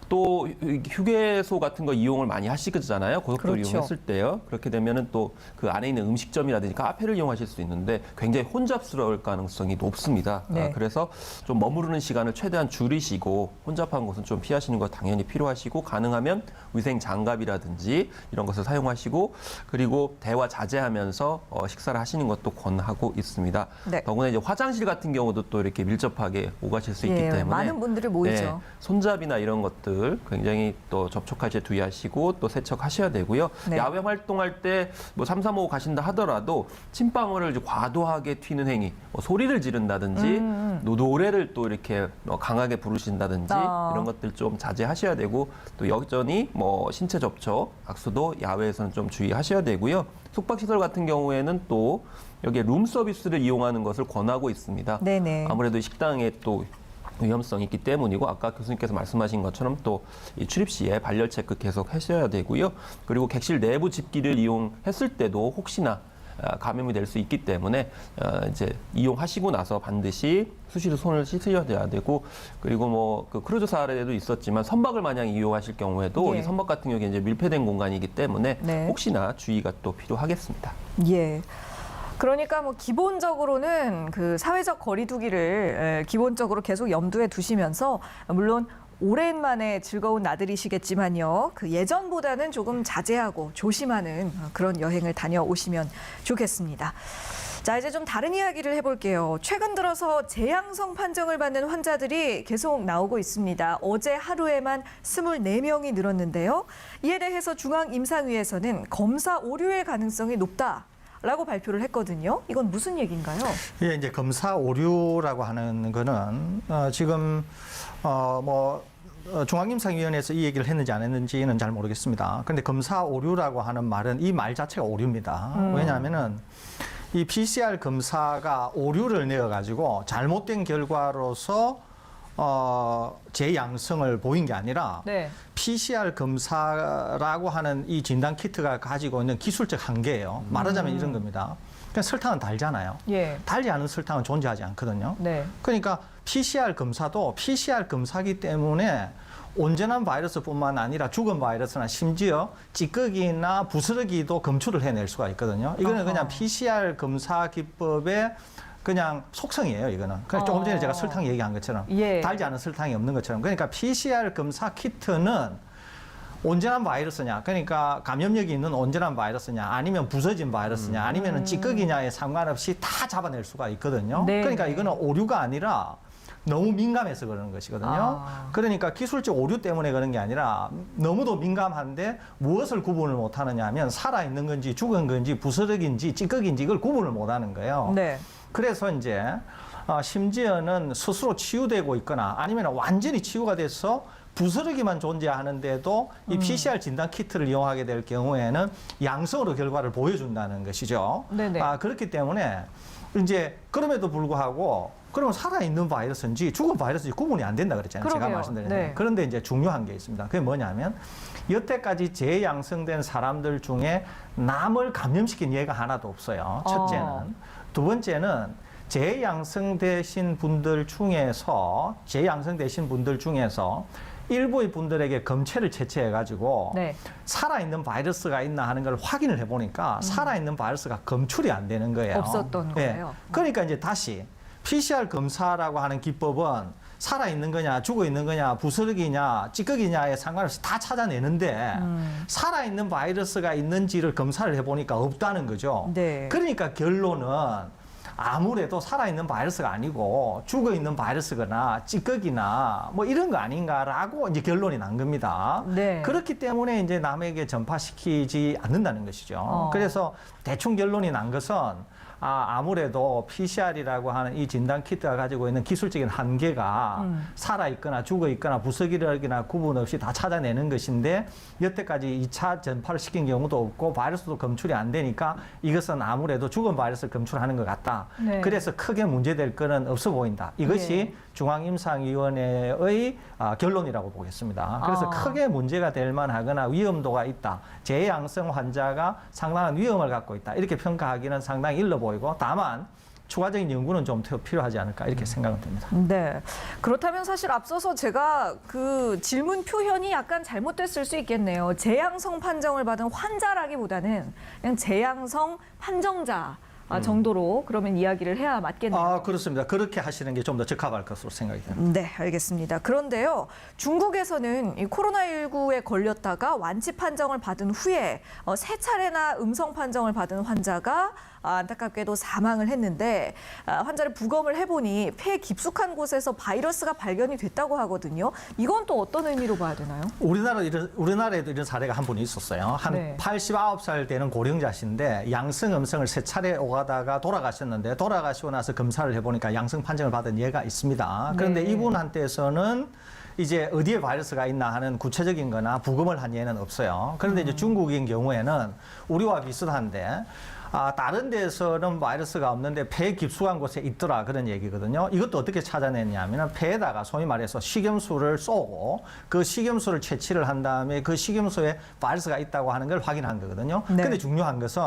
또 휴게소 같은 거 이용을 많이 하시잖아요. 고속도로 그렇죠. 이용했을 때요. 그렇게 되면은 또 그 안에 있는 음식점이라든지 카페를 이용하실 수 있는데 굉장히 혼잡스러울 가능성이 높습니다. 네. 그래서 좀 머무르는 시간을 최대한 줄이시고 혼잡한 곳은 좀 피하시는 거 당연히 필요하시고 가능하면 위생 장갑이라든지 이런 것을 사용하시고 그리고 대화 자제하면서 식사를 하시는 것도 권하고 있습니다. 네. 더구나 이제 화장실 같은 경우도 또 이렇게 밀접하게 오가실 수 있기 예, 때문에 많은 분들이 모이죠. 손잡이나 이런 것들 굉장히 또 접촉하실 때 주의하시고 또 세척하셔야 되고요. 네. 야외 활동할 때 뭐 3, 4, 5 가신다 하더라도 침방울을 이제 과도하게 튀는 행위, 뭐 소리를 지른다든지 노래를 또 이렇게 강하게 부르신다든지 이런 것들 좀 자제하셔야 되고 또 여전히 뭐 신체 접촉, 악수도 야외에서는 좀 주의하셔야 되고요. 숙박시설 같은 경우에는 또 여기에 룸 서비스를 이용하는 것을 권하고 있습니다. 네네. 아무래도 식당에 또 위험성이 있기 때문이고 아까 교수님께서 말씀하신 것처럼 또 이 출입 시에 발열 체크 계속 하셔야 되고요. 그리고 객실 내부 집기를 이용했을 때도 혹시나 감염이 될 수 있기 때문에 이제 이용하시고 나서 반드시 수시로 손을 씻으셔야 되고 그리고 뭐 그 크루즈 사례도 있었지만 선박을 만약 이용하실 경우에도 예. 이 선박 같은 경우에 이제 밀폐된 공간이기 때문에 네. 혹시나 주의가 또 필요하겠습니다. 예. 그러니까 뭐 기본적으로는 그 사회적 거리두기를 기본적으로 계속 염두에 두시면서 물론 오랜만에 즐거운 나들이시겠지만요. 그 예전보다는 조금 자제하고 조심하는 그런 여행을 다녀오시면 좋겠습니다. 자, 이제 좀 다른 이야기를 해볼게요. 최근 들어서 재양성 판정을 받는 환자들이 계속 나오고 있습니다. 어제 하루에만 24명이 늘었는데요. 이에 대해서 중앙임상위에서는 검사 오류의 가능성이 높다. 라고 발표를 했거든요. 이건 무슨 얘기인가요? 예, 이제 검사 오류라고 하는 거는 지금 중앙임상위원회에서 이 얘기를 했는지 안 했는지는 잘 모르겠습니다. 그런데 검사 오류라고 하는 말은 이 말 자체가 오류입니다. 왜냐하면은 이 PCR 검사가 오류를 내어가지고 잘못된 결과로서 재양성을 보인 게 아니라 네. PCR 검사라고 하는 이 진단 키트가 가지고 있는 기술적 한계예요. 말하자면 이런 겁니다. 그냥 설탕은 달잖아요. 예. 달지 않은 설탕은 존재하지 않거든요. 네. 그러니까 PCR 검사도 PCR 검사기 때문에 온전한 바이러스뿐만 아니라 죽은 바이러스나 심지어 찌꺼기나 부스러기도 검출을 해낼 수가 있거든요. 이거는 아하. 그냥 PCR 검사 기법의 그냥 속성이에요, 이거는. 그냥 조금 전에 제가 설탕 얘기한 것처럼 예. 달지 않은 설탕이 없는 것처럼. 그러니까 PCR 검사 키트는 온전한 바이러스냐, 그러니까 감염력이 있는 온전한 바이러스냐, 아니면 부서진 바이러스냐, 아니면 찌꺼기냐에 상관없이 다 잡아낼 수가 있거든요. 네. 그러니까 이거는 오류가 아니라 너무 민감해서 그러는 것이거든요. 아. 그러니까 기술적 오류 때문에 그런 게 아니라 너무도 민감한데 무엇을 구분을 못 하느냐 하면 살아있는 건지 죽은 건지 부스러기인지 찌꺼기인지 이걸 구분을 못 하는 거예요. 네. 그래서 이제 심지어는 스스로 치유되고 있거나 아니면 완전히 치유가 돼서 부스러기만 존재하는데도 이 PCR 진단 키트를 이용하게 될 경우에는 양성으로 결과를 보여준다는 것이죠. 네네. 그렇기 때문에 이제 그럼에도 불구하고 그러면 살아있는 바이러스인지 죽은 바이러스인지 구분이 안 된다 그랬잖아요. 제가 그러게요. 말씀드렸는데. 네. 그런데 이제 중요한 게 있습니다. 그게 뭐냐면 여태까지 재양성된 사람들 중에 남을 감염시킨 예가 하나도 없어요. 첫째는. 두 번째는 재양성되신 분들 중에서 일부의 분들에게 검체를 채취해가지고 네. 살아있는 바이러스가 있나 하는 걸 확인을 해보니까 살아있는 바이러스가 검출이 안 되는 거예요. 없었던 예. 거예요. 그러니까 이제 다시 PCR 검사라고 하는 기법은 살아있는 거냐, 죽어있는 거냐, 부스러기냐, 찌꺼기냐에 상관없이 다 찾아내는데 살아있는 바이러스가 있는지를 검사를 해보니까 없다는 거죠. 네. 그러니까 결론은 아무래도 살아있는 바이러스가 아니고 죽어있는 바이러스거나 찌꺼기나 뭐 이런 거 아닌가라고 이제 결론이 난 겁니다. 네. 그렇기 때문에 이제 남에게 전파시키지 않는다는 것이죠. 그래서 대충 결론이 난 것은 아무래도 PCR이라고 하는 이 진단 키트가 가지고 있는 기술적인 한계가 살아 있거나 죽어 있거나 부스기력이나 구분 없이 다 찾아내는 것인데 여태까지 2차 전파를 시킨 경우도 없고 바이러스도 검출이 안 되니까 이것은 아무래도 죽은 바이러스를 검출하는 것 같다. 네. 그래서 크게 문제될 거는 없어 보인다. 이것이 예. 중앙임상위원회의 결론이라고 보겠습니다. 그래서 크게 문제가 될 만하거나 위험도가 있다. 재양성 환자가 상당한 위험을 갖고 있다. 이렇게 평가하기는 상당히 일러 보이고 다만 추가적인 연구는 좀 더 필요하지 않을까 이렇게 생각은 됩니다. 네. 그렇다면 사실 앞서서 제가 그 질문 표현이 약간 잘못됐을 수 있겠네요. 재양성 판정을 받은 환자라기보다는 그냥 재양성 판정자 정도로 그러면 이야기를 해야 맞겠네요. 그렇습니다. 그렇게 하시는 게 좀 더 적합할 것으로 생각이 됩니다. 네, 알겠습니다. 그런데요, 중국에서는 이 코로나19에 걸렸다가 완치 판정을 받은 후에 세 차례나 음성 판정을 받은 환자가 안타깝게도 사망을 했는데 환자를 부검을 해보니 폐 깊숙한 곳에서 바이러스가 발견이 됐다고 하거든요. 이건 또 어떤 의미로 봐야 되나요? 우리나라에도 이런 사례가 한 분 있었어요. 한 네. 89살 되는 고령자신데 양성, 음성을 세 차례 오가다가 돌아가셨는데 돌아가시고 나서 검사를 해보니까 양성 판정을 받은 예가 있습니다. 그런데 네. 이분한테서는 이제 어디에 바이러스가 있나 하는 구체적인 거나 부검을 한 예는 없어요. 그런데 이제 중국인 경우에는 우리와 비슷한데 다른 데서는 바이러스가 없는데 폐 깊숙한 곳에 있더라 그런 얘기거든요. 이것도 어떻게 찾아냈냐면 폐에다가 소위 말해서 식염수를 쏘고 그 식염수를 채취를 한 다음에 그 식염수에 바이러스가 있다고 하는 걸 확인한 거거든요. 네. 근데 중요한 것은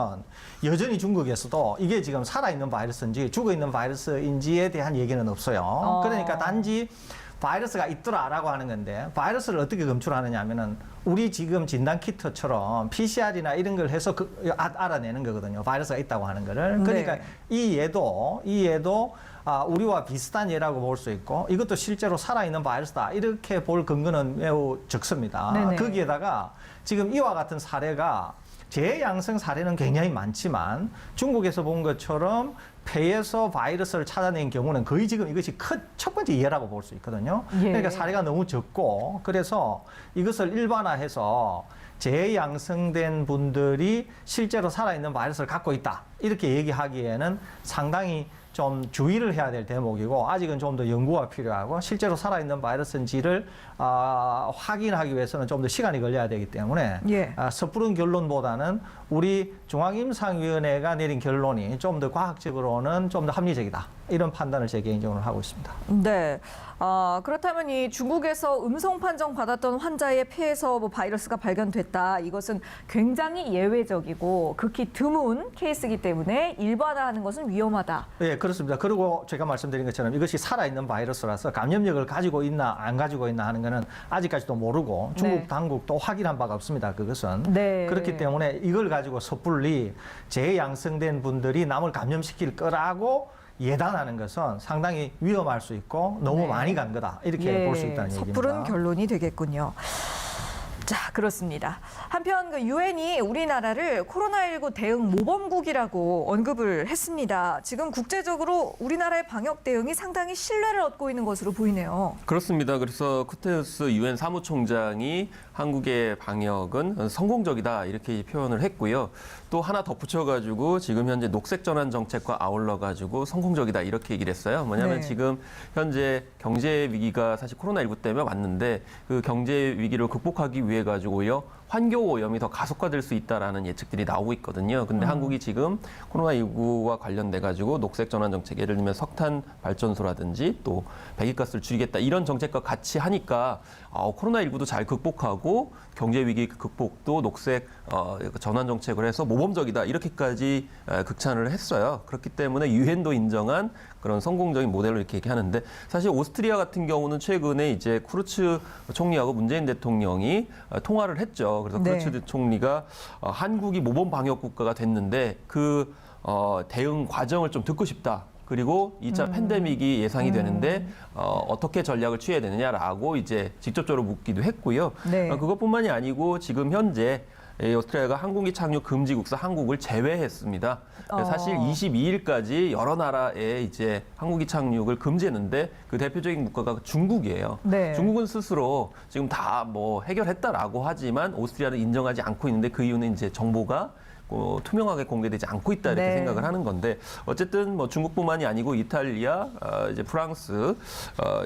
여전히 중국에서도 이게 지금 살아있는 바이러스인지 죽어있는 바이러스인지에 대한 얘기는 없어요. 그러니까 단지 바이러스가 있더라라고 하는 건데 바이러스를 어떻게 검출하느냐 하면은 우리 지금 진단 키트처럼 PCR이나 이런 걸 해서 알아내는 거거든요. 바이러스가 있다고 하는 거를. 그러니까 네. 이 예도 우리와 비슷한 예라고 볼 수 있고 이것도 실제로 살아있는 바이러스다. 이렇게 볼 근거는 매우 적습니다. 네네. 거기에다가 지금 이와 같은 사례가 재양성 사례는 굉장히 많지만 중국에서 본 것처럼 폐에서 바이러스를 찾아낸 경우는 거의 지금 이것이 첫 번째 예라고 볼 수 있거든요. 예. 그러니까 사례가 너무 적고 그래서 이것을 일반화해서 재양성된 분들이 실제로 살아있는 바이러스를 갖고 있다. 이렇게 얘기하기에는 상당히 좀 주의를 해야 될 대목이고 아직은 좀 더 연구가 필요하고 실제로 살아있는 바이러스인지를 확인하기 위해서는 좀 더 시간이 걸려야 되기 때문에 예. 섣부른 결론보다는 우리 중앙임상위원회가 내린 결론이 좀 더 과학적으로는 좀 더 합리적이다. 이런 판단을 제 개인적으로 하고 있습니다. 네. 그렇다면 이 중국에서 음성 판정 받았던 환자의 폐에서 뭐 바이러스가 발견됐다. 이것은 굉장히 예외적이고 극히 드문 케이스이기 때문에 일반화하는 것은 위험하다. 네, 그렇습니다. 그리고 제가 말씀드린 것처럼 이것이 살아있는 바이러스라서 감염력을 가지고 있나 안 가지고 있나 하는 것은 아직까지도 모르고 중국 네. 당국도 확인한 바가 없습니다. 그것은. 네. 그렇기 때문에 이걸 가지고 섣불리 재양성된 분들이 남을 감염시킬 거라고 예단하는 것은 상당히 위험할 수 있고 너무 네. 많이 간 거다. 이렇게 볼 수 있다는 얘기입니다. 섣부른 결론이 되겠군요. 자, 그렇습니다. 한편 그 유엔이 우리나라를 코로나19 대응 모범국이라고 언급을 했습니다. 지금 국제적으로 우리나라의 방역 대응이 상당히 신뢰를 얻고 있는 것으로 보이네요. 그렇습니다. 그래서 쿠테우스 유엔 사무총장이 한국의 방역은 성공적이다 이렇게 표현을 했고요. 또 하나 덧붙여가지고 지금 현재 녹색 전환 정책과 아울러가지고 성공적이다 이렇게 얘기를 했어요. 뭐냐면 네. 지금 현재 경제 위기가 사실 코로나19 때문에 왔는데 그 경제 위기를 극복하기 위해 가지고 오히려 환경 오염이 더 가속화될 수 있다라는 예측들이 나오고 있거든요. 근데 한국이 지금 코로나19와 관련돼 가지고 녹색 전환 정책, 예를 들면 석탄 발전소라든지 또 배기가스를 줄이겠다 이런 정책과 같이 하니까 코로나19도 잘 극복하고 경제 위기 극복도 녹색 전환 정책을 해서 모범적이다 이렇게까지 극찬을 했어요. 그렇기 때문에 유엔도 인정한 그런 성공적인 모델로 이렇게 얘기하는데 사실 오스트리아 같은 경우는 최근에 이제 쿠르츠 총리하고 문재인 대통령이 통화를 했죠. 그래서 네. 쿠르츠 총리가 한국이 모범 방역 국가가 됐는데 그 대응 과정을 좀 듣고 싶다. 그리고 2차 팬데믹이 예상이 되는데 어떻게 전략을 취해야 되느냐라고 이제 직접적으로 묻기도 했고요. 네. 그것뿐만이 아니고 지금 현재 오스트리아가 항공기 착륙 금지 국가 한국을 제외했습니다. 사실 22일까지 여러 나라에 이제 항공기 착륙을 금지했는데 그 대표적인 국가가 중국이에요. 네. 중국은 스스로 지금 다 뭐 해결했다라고 하지만 오스트리아는 인정하지 않고 있는데 그 이유는 이제 정보가 투명하게 공개되지 않고 있다 이렇게 네. 생각을 하는 건데 어쨌든 뭐 중국뿐만이 아니고 이탈리아, 이제 프랑스,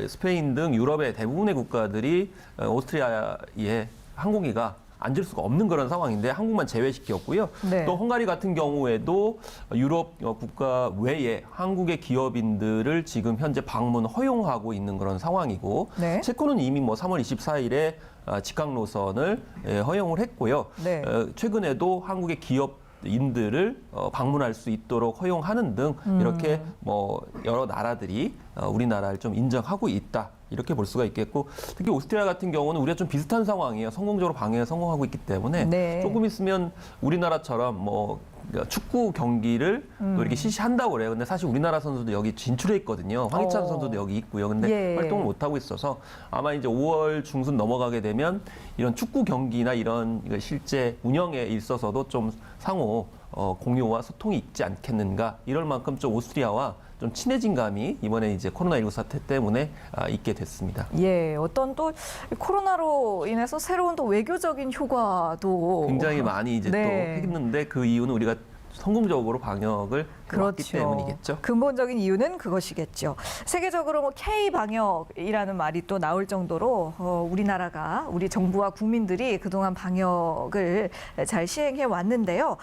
스페인 등 유럽의 대부분의 국가들이 오스트리아의 항공기가 앉을 수가 없는 그런 상황인데 한국만 제외시켰고요. 네. 또 헝가리 같은 경우에도 유럽 국가 외에 한국의 기업인들을 지금 현재 방문 허용하고 있는 그런 상황이고 네. 체코는 이미 뭐 3월 24일에 직항 노선을 허용을 했고요. 네. 최근에도 한국의 기업인들을 방문할 수 있도록 허용하는 등 이렇게 뭐 여러 나라들이 우리나라를 좀 인정하고 있다. 이렇게 볼 수가 있겠고 특히 오스트리아 같은 경우는 우리가 좀 비슷한 상황이에요. 성공적으로 방역에 성공하고 있기 때문에 네. 조금 있으면 우리나라처럼 뭐 축구 경기를 또 이렇게 실시한다고 그래요. 근데 사실 우리나라 선수도 여기 진출해 있거든요. 황희찬 선수도 여기 있고요. 근데 예. 활동을 못 하고 있어서 아마 이제 5월 중순 넘어가게 되면 이런 축구 경기나 이런 실제 운영에 있어서도 좀 상호 공유와 소통이 있지 않겠는가. 이럴 만큼 좀 오스트리아와 좀 친해진 감이 이번에 이제 코로나19 사태 때문에 있게 됐습니다. 예, 어떤 또 코로나로 인해서 새로운 또 외교적인 효과도 굉장히 많이 이제 네. 또 했는데 그 이유는 우리가 성공적으로 방역을 해왔기 그렇죠. 때문이겠죠. 근본적인 이유는 그것이겠죠. 세계적으로 뭐 K 방역이라는 말이 또 나올 정도로 우리나라가 우리 정부와 국민들이 그동안 방역을 잘 시행해 왔는데요.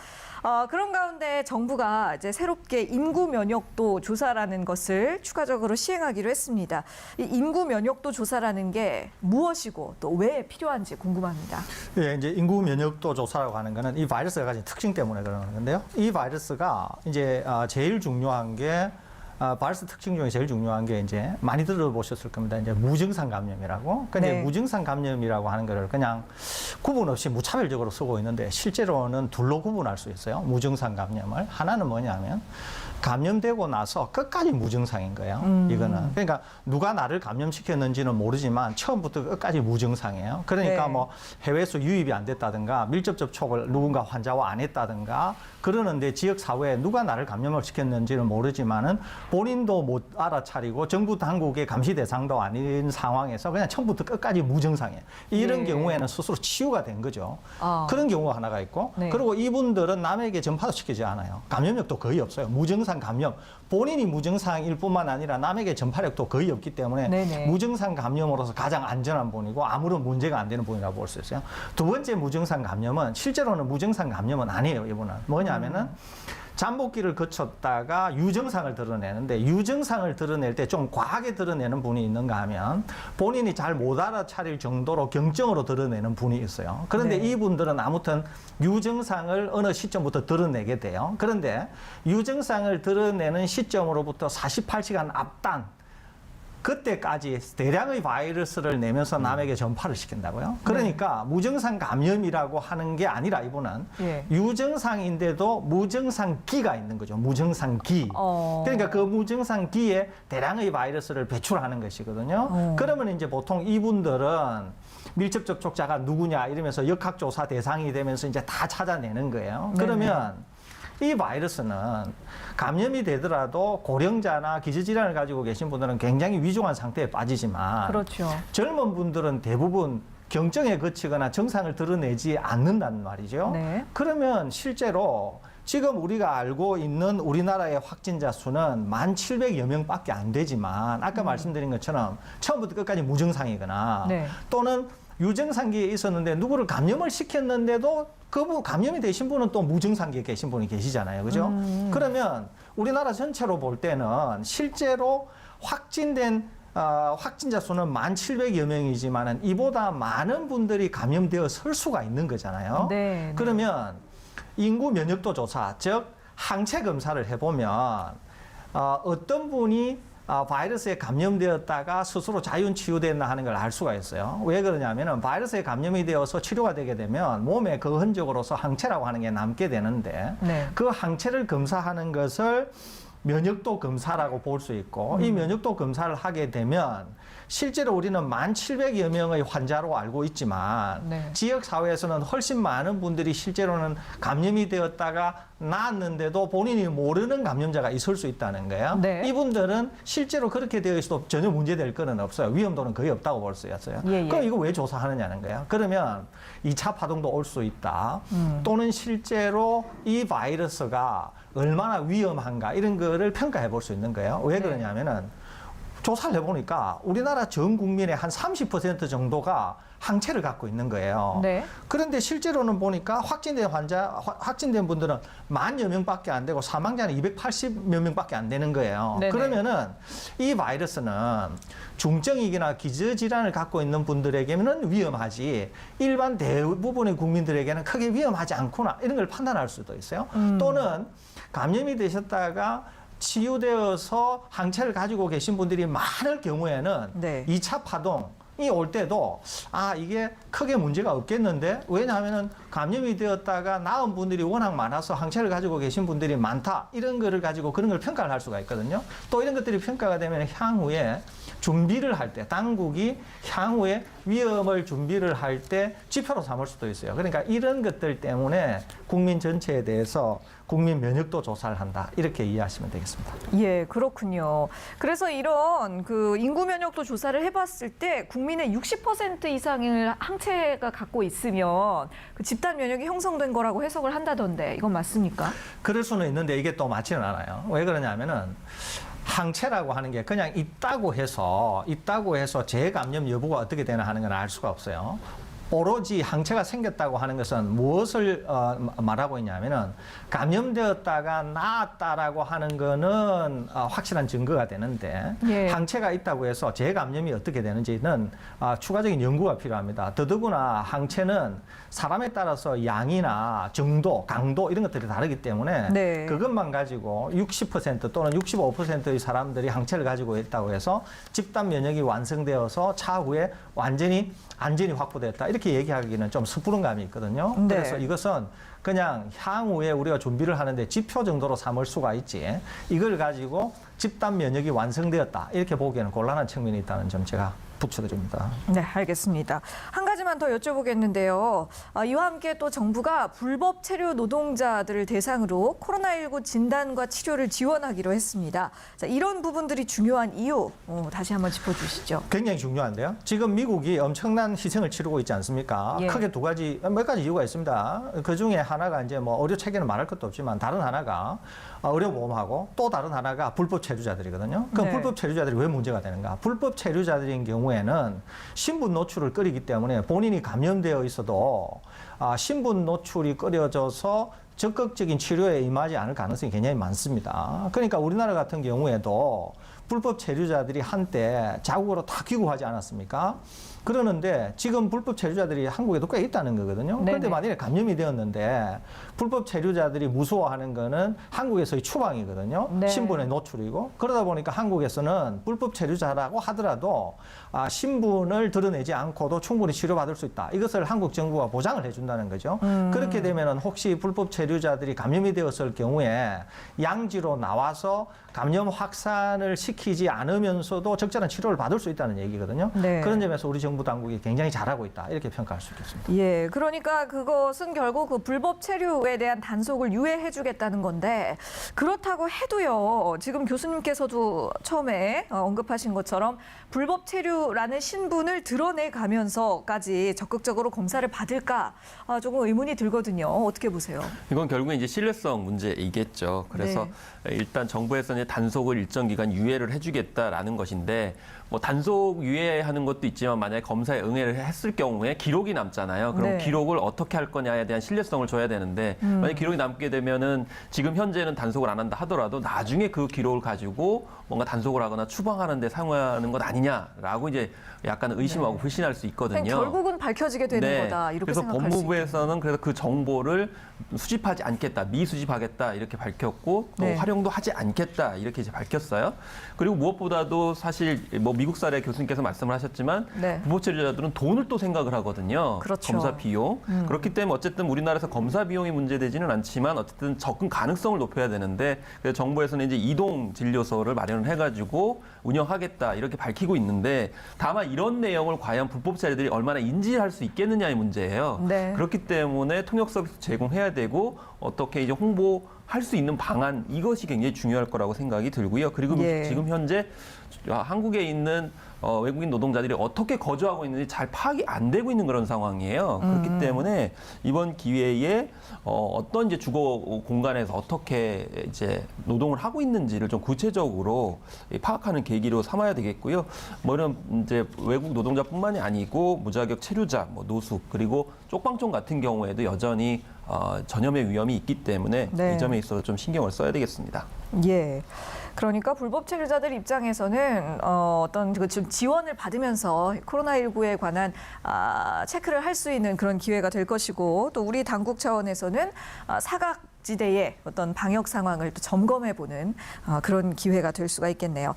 그런 가운데 정부가 이제 새롭게 인구 면역도 조사라는 것을 추가적으로 시행하기로 했습니다. 이 인구 면역도 조사라는 게 무엇이고 또 왜 필요한지 궁금합니다. 예, 이제 인구 면역도 조사라고 하는 거는 이 바이러스가 가진 특징 때문에 그러는 건데요. 이 바이러스가 이제 제일 중요한 게 바이러스 특징 중에 제일 중요한 게 이제 많이 들어보셨을 겁니다. 이제 무증상 감염이라고. 그러니까 네. 이제 무증상 감염이라고 하는 거를 그냥 구분 없이 무차별적으로 쓰고 있는데 실제로는 둘로 구분할 수 있어요. 무증상 감염을. 하나는 뭐냐면 감염되고 나서 끝까지 무증상인 거예요. 이거는. 그러니까 누가 나를 감염시켰는지는 모르지만 처음부터 끝까지 무증상이에요. 그러니까 네. 뭐 해외에서 유입이 안 됐다든가 밀접 접촉을 누군가 환자와 안 했다든가 그러는데 지역 사회에 누가 나를 감염을 시켰는지는 모르지만은 본인도 못 알아차리고 정부 당국의 감시 대상도 아닌 상황에서 그냥 처음부터 끝까지 무증상이에요. 이런 예. 경우에는 스스로 치유가 된 거죠. 아. 그런 경우가 하나가 있고 네. 그리고 이분들은 남에게 전파도 시키지 않아요. 감염력도 거의 없어요. 무증상 감염. 본인이 무증상일 뿐만 아니라 남에게 전파력도 거의 없기 때문에 네네. 무증상 감염으로서 가장 안전한 분이고 아무런 문제가 안 되는 분이라고 볼 수 있어요. 두 번째 무증상 감염은 실제로는 무증상 감염은 아니에요. 이분은 뭐냐면은 잠복기를 거쳤다가 유증상을 드러내는데 유증상을 드러낼 때 좀 과하게 드러내는 분이 있는가 하면 본인이 잘 못 알아차릴 정도로 경증으로 드러내는 분이 있어요. 그런데 네. 이분들은 아무튼 유증상을 어느 시점부터 드러내게 돼요. 그런데 유증상을 드러내는 시점으로부터 48시간 앞단 그때까지 대량의 바이러스를 내면서 남에게 전파를 시킨다고요. 그러니까 무증상 감염이라고 하는 게 아니라 이분은 예. 유증상인데도 무증상기가 있는 거죠. 무증상기. 그러니까 그 무증상기에 대량의 바이러스를 배출하는 것이거든요. 그러면 이제 보통 이분들은 밀접 접촉자가 누구냐 이러면서 역학조사 대상이 되면서 이제 다 찾아내는 거예요. 그러면 이 바이러스는 감염이 되더라도 고령자나 기저질환을 가지고 계신 분들은 굉장히 위중한 상태에 빠지지만 그렇죠. 젊은 분들은 대부분 경증에 거치거나 증상을 드러내지 않는단 말이죠. 네. 그러면 실제로 지금 우리가 알고 있는 우리나라의 확진자 수는 1,700여 명밖에 안 되지만 아까 말씀드린 것처럼 처음부터 끝까지 무증상이거나 네. 또는 유증상기에 있었는데 누구를 감염을 시켰는데도 그분 감염이 되신 분은 또 무증상기에 계신 분이 계시잖아요. 그죠? 그러면 우리나라 전체로 볼 때는 실제로 확진된 확진자 수는 1,700여 명이지만은 이보다 많은 분들이 감염되어 설 수가 있는 거잖아요. 네. 그러면 인구 면역도 조사, 즉 항체 검사를 해보면 어떤 분이 바이러스에 감염되었다가 스스로 자연 치유됐나 하는 걸 알 수가 있어요. 왜 그러냐면은 바이러스에 감염이 되어서 치료가 되게 되면 몸에 그 흔적으로서 항체라고 하는 게 남게 되는데 네. 그 항체를 검사하는 것을 면역도 검사라고 볼 수 있고 이 면역도 검사를 하게 되면 실제로 우리는 1,700여 명의 환자로 알고 있지만 네. 지역 사회에서는 훨씬 많은 분들이 실제로는 감염이 되었다가 나았는데도 본인이 모르는 감염자가 있을 수 있다는 거예요. 네. 이분들은 실제로 그렇게 되어 있어도 전혀 문제될 거는 없어요. 위험도는 거의 없다고 볼 수 있어요. 예, 예. 그럼 이거 왜 조사하느냐는 거예요. 그러면 2차 파동도 올 수 있다. 또는 실제로 이 바이러스가 얼마나 위험한가 이런 거를 평가해 볼 수 있는 거예요. 왜 그러냐면은 조사를 해보니까 우리나라 전 국민의 한 30% 정도가 항체를 갖고 있는 거예요. 네. 그런데 실제로는 보니까 확진된 분들은 10,000여 명밖에 안 되고 사망자는 280몇 명밖에 안 되는 거예요. 네네. 그러면은 이 바이러스는 중증이거나 기저질환을 갖고 있는 분들에게는 위험하지 일반 대부분의 국민들에게는 크게 위험하지 않구나 이런 걸 판단할 수도 있어요. 또는 감염이 되셨다가 치유되어서 항체를 가지고 계신 분들이 많을 경우에는 네. 2차 파동이 올 때도 이게 크게 문제가 없겠는데 왜냐하면은 감염이 되었다가 나은 분들이 워낙 많아서 항체를 가지고 계신 분들이 많다 이런 거를 가지고 그런 걸 평가를 할 수가 있거든요. 또 이런 것들이 평가가 되면 향후에 준비를 할 때 당국이 향후에 위험을 준비를 할 때 지표로 삼을 수도 있어요. 그러니까 이런 것들 때문에 국민 전체에 대해서 국민 면역도 조사를 한다 이렇게 이해하시면 되겠습니다. 예, 그렇군요. 그래서 이런 그 인구 면역도 조사를 해봤을 때 국민의 60% 이상을 항체가 갖고 있으면 그 집단 면역이 형성된 거라고 해석을 한다던데 이건 맞습니까? 그럴 수는 있는데 이게 또 맞지는 않아요. 왜 그러냐면은 항체라고 하는 게 그냥 있다고 해서 재감염 여부가 어떻게 되나 하는 건 알 수가 없어요. 오로지 항체가 생겼다고 하는 것은 무엇을 말하고 있냐면은 감염되었다가 나았다라고 하는 거는 확실한 증거가 되는데 예. 항체가 있다고 해서 재감염이 어떻게 되는지는 추가적인 연구가 필요합니다. 더더구나 항체는 사람에 따라서 양이나 정도, 강도 이런 것들이 다르기 때문에 네. 그것만 가지고 60% 또는 65%의 사람들이 항체를 가지고 있다고 해서 집단 면역이 완성되어서 차후에 완전히 안전이 확보됐다 이렇게 얘기하기는 좀 섣부른 감이 있거든요. 네. 그래서 이것은 그냥 향후에 우리가 준비를 하는데 지표 정도로 삼을 수가 있지 이걸 가지고 집단 면역이 완성되었다 이렇게 보기에는 곤란한 측면이 있다는 점 제가 붙여드립니다. 네, 알겠습니다. 한 가지만 더 여쭤보겠는데요. 이와 함께 또 정부가 불법 체류 노동자들을 대상으로 코로나19 진단과 치료를 지원하기로 했습니다. 자, 이런 부분들이 중요한 이유 다시 한번 짚어주시죠. 굉장히 중요한데요. 지금 미국이 엄청난 희생을 치르고 있지 않습니까? 예. 크게 몇 가지 이유가 있습니다. 그 중에 하나가 이제 뭐 의료 체계는 말할 것도 없지만 다른 하나가 의료보험하고 또 다른 하나가 불법 체류자들이거든요. 그럼 네. 불법 체류자들이 왜 문제가 되는가? 불법 체류자들인 경우에는 신분 노출을 끓이기 때문에 본인이 감염되어 있어도 신분 노출이 끓여져서 적극적인 치료에 임하지 않을 가능성이 굉장히 많습니다. 그러니까 우리나라 같은 경우에도 불법 체류자들이 한때 자국으로 다 귀국하지 않았습니까? 그러는데 지금 불법 체류자들이 한국에도 꽤 있다는 거거든요. 그런데 네네. 만약에 감염이 되었는데 불법 체류자들이 무서워하는 거는 한국에서의 추방이거든요. 네. 신분의 노출이고 그러다 보니까 한국에서는 불법 체류자라고 하더라도 신분을 드러내지 않고도 충분히 치료받을 수 있다. 이것을 한국 정부가 보장을 해준다는 거죠. 그렇게 되면 혹시 불법 체류자들이 감염이 되었을 경우에 양지로 나와서 감염 확산을 시키지 않으면서도 적절한 치료를 받을 수 있다는 얘기거든요. 네. 그런 점에서 우리 정부 당국이 굉장히 잘하고 있다. 이렇게 평가할 수 있겠습니다. 예, 그러니까 그것은 결국 그 불법 체류에 대한 단속을 유예해주겠다는 건데 그렇다고 해도요. 지금 교수님께서도 처음에 언급하신 것처럼 불법 체류라는 신분을 드러내가면서까지 적극적으로 검사를 받을까 조금 의문이 들거든요. 어떻게 보세요? 이건 결국에 이제 신뢰성 문제이겠죠. 그래서 일단 정부에서는 단속을 일정 기간 유예를 해주겠다라는 것인데 뭐 단속 유예하는 것도 있지만 만약에 검사에 응해를 했을 경우에 기록이 남잖아요. 그럼 네. 기록을 어떻게 할 거냐에 대한 신뢰성을 줘야 되는데 만약 기록이 남게 되면은 지금 현재는 단속을 안 한다 하더라도 나중에 그 기록을 가지고 뭔가 단속을 하거나 추방하는 데 사용하는 것 아니냐라고 이제 약간 의심하고 불신할 수 있거든요. 결국은 밝혀지게 되는 거다 이렇게 그래서 생각할 수 법무부에서는 그래서 그 정보를 수집하지 않겠다, 미수집하겠다 이렇게 밝혔고 또 네. 활용도 하지 않겠다 이렇게 이제 밝혔어요. 그리고 무엇보다도 사실 뭐 미국 사례 교수님께서 말씀을 하셨지만 네. 불법 체류자들은 돈을 또 생각을 하거든요. 그렇죠. 검사 비용. 그렇기 때문에 어쨌든 우리나라에서 검사 비용이 문제되지는 않지만 어쨌든 접근 가능성을 높여야 되는데 그래서 정부에서는 이제 이동 진료소를 마련을 해가지고 운영하겠다 이렇게 밝히고 있는데 다만 이런 내용을 과연 불법 체류자들이 얼마나 인지할 수 있겠느냐의 문제예요. 네. 그렇기 때문에 통역 서비스 제공해야 되고 어떻게 이제 홍보할 수 있는 방안 이것이 굉장히 중요할 거라고 생각이 들고요. 그리고 예. 지금 현재 한국에 있는 외국인 노동자들이 어떻게 거주하고 있는지 잘 파악이 안 되고 있는 그런 상황이에요. 그렇기 때문에 이번 기회에 어떤 이제 주거 공간에서 어떻게 이제 노동을 하고 있는지를 좀 구체적으로 파악하는 계기로 삼아야 되겠고요. 뭐 이런 이제 외국 노동자뿐만이 아니고 무자격 체류자, 뭐 노숙 그리고 쪽방촌 같은 경우에도 여전히 전염의 위험이 있기 때문에 네. 이 점에 있어서 좀 신경을 써야 되겠습니다. 예. 그러니까 불법 체류자들 입장에서는 어떤 좀 지원을 받으면서 코로나19에 관한 체크를 할 수 있는 그런 기회가 될 것이고 또 우리 당국 차원에서는 사각지대의 어떤 방역 상황을 또 점검해보는 그런 기회가 될 수가 있겠네요.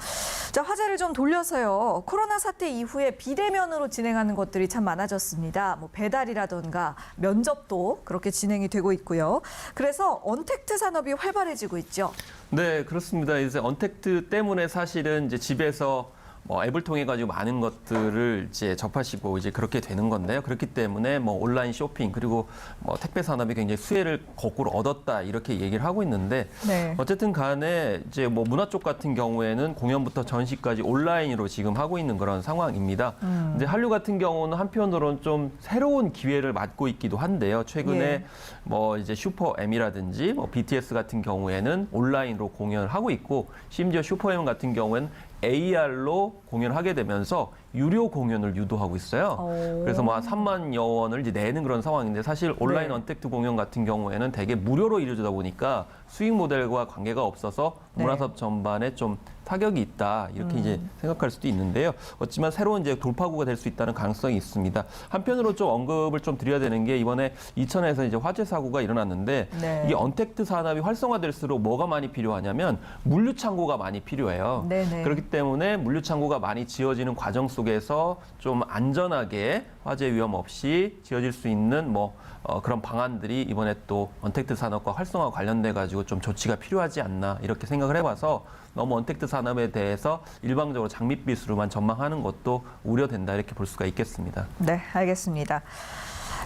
자, 화제를 좀 돌려서요. 코로나 사태 이후에 비대면으로 진행하는 것들이 참 많아졌습니다. 뭐 배달이라던가 면접도 그렇게 진행이 되고 있고요. 그래서 언택트 산업이 활발해지고 있죠. 네, 그렇습니다. 이제 언택트 때문에 사실은 이제 집에서 뭐 앱을 통해 가지고 많은 것들을 이제 접하시고 이제 그렇게 되는 건데요. 그렇기 때문에 뭐 온라인 쇼핑 그리고 뭐 택배 산업이 굉장히 수혜를 거꾸로 얻었다 이렇게 얘기를 하고 있는데 네. 어쨌든 간에 이제 뭐 문화 쪽 같은 경우에는 공연부터 전시까지 온라인으로 지금 하고 있는 그런 상황입니다. 근데 한류 같은 경우는 한편으로는 좀 새로운 기회를 맞고 있기도 한데요. 최근에 예. 뭐 이제 슈퍼엠이라든지 뭐 BTS 같은 경우에는 온라인으로 공연을 하고 있고 심지어 슈퍼엠 같은 경우에는 AR로 공연을 하게 되면서 유료 공연을 유도하고 있어요. 그래서 뭐 한 3만여 원을 이제 내는 그런 상황인데 사실 온라인 네. 언택트 공연 같은 경우에는 대개 무료로 이루어지다 보니까 수익 모델과 관계가 없어서 네. 문화사업 전반에 좀 타격이 있다 이렇게 이제 생각할 수도 있는데요. 어찌만 새로운 이제 돌파구가 될 수 있다는 가능성이 있습니다. 한편으로 좀 언급을 좀 드려야 되는 게 이번에 이천에서 이제 화재 사고가 일어났는데 네. 이게 언택트 산업이 활성화될수록 뭐가 많이 필요하냐면 물류 창고가 많이 필요해요. 네네. 그렇기 때문에 물류 창고가 많이 지어지는 과정 속에서 좀 안전하게 화재 위험 없이 지어질 수 있는 뭐 그런 방안들이 이번에 또 언택트 산업과 활성화 관련돼 가지고 좀 조치가 필요하지 않나 이렇게 생각을 해봐서 너무 언택트 산업에 대해서 일방적으로 장밋빛으로만 전망하는 것도 우려된다 이렇게 볼 수가 있겠습니다. 네, 알겠습니다.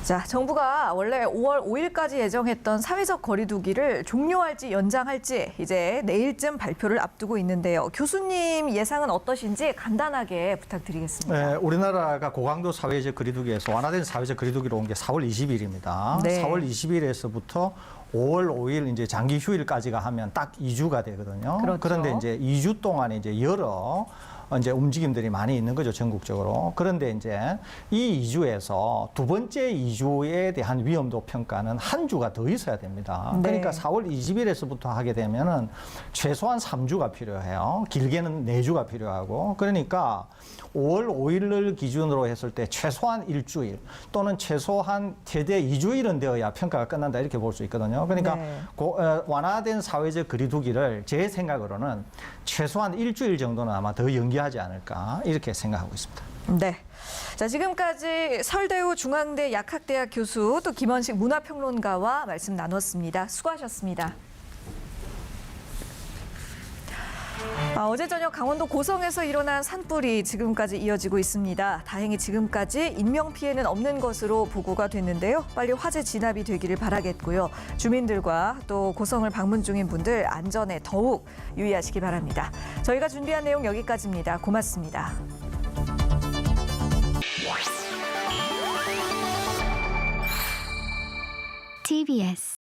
자, 정부가 원래 5월 5일까지 예정했던 사회적 거리두기를 종료할지 연장할지 이제 내일쯤 발표를 앞두고 있는데요. 교수님 예상은 어떠신지 간단하게 부탁드리겠습니다. 네, 우리나라가 고강도 사회적 거리두기에서 완화된 사회적 거리두기로 온 게 4월 20일입니다. 네. 4월 20일에서부터 5월 5일 이제 장기 휴일까지가 하면 딱 2주가 되거든요. 그렇죠. 그런데 이제 2주 동안에 이제 여러 이제 움직임들이 많이 있는 거죠, 전국적으로. 그런데 이제 이 2주에서 두 번째 2주에 대한 위험도 평가는 한 주가 더 있어야 됩니다. 네. 그러니까 4월 20일에서부터 하게 되면은 최소한 3주가 필요해요. 길게는 4주가 필요하고. 그러니까 5월 5일을 기준으로 했을 때 최소한 일주일 또는 최소한 최대 2주일은 되어야 평가가 끝난다 이렇게 볼 수 있거든요. 그러니까 네. 완화된 사회적 거리두기를 제 생각으로는 최소한 일주일 정도는 아마 더 연기하지 않을까 이렇게 생각하고 있습니다. 네. 자, 지금까지 서울대우 중앙대 약학대학 교수 또 김원식 문화평론가와 말씀 나눴습니다. 수고하셨습니다. 어제 저녁 강원도 고성에서 일어난 산불이 지금까지 이어지고 있습니다. 다행히 지금까지 인명피해는 없는 것으로 보고가 됐는데요. 빨리 화재 진압이 되기를 바라겠고요. 주민들과 또 고성을 방문 중인 분들 안전에 더욱 유의하시기 바랍니다. 저희가 준비한 내용 여기까지입니다. 고맙습니다. TBS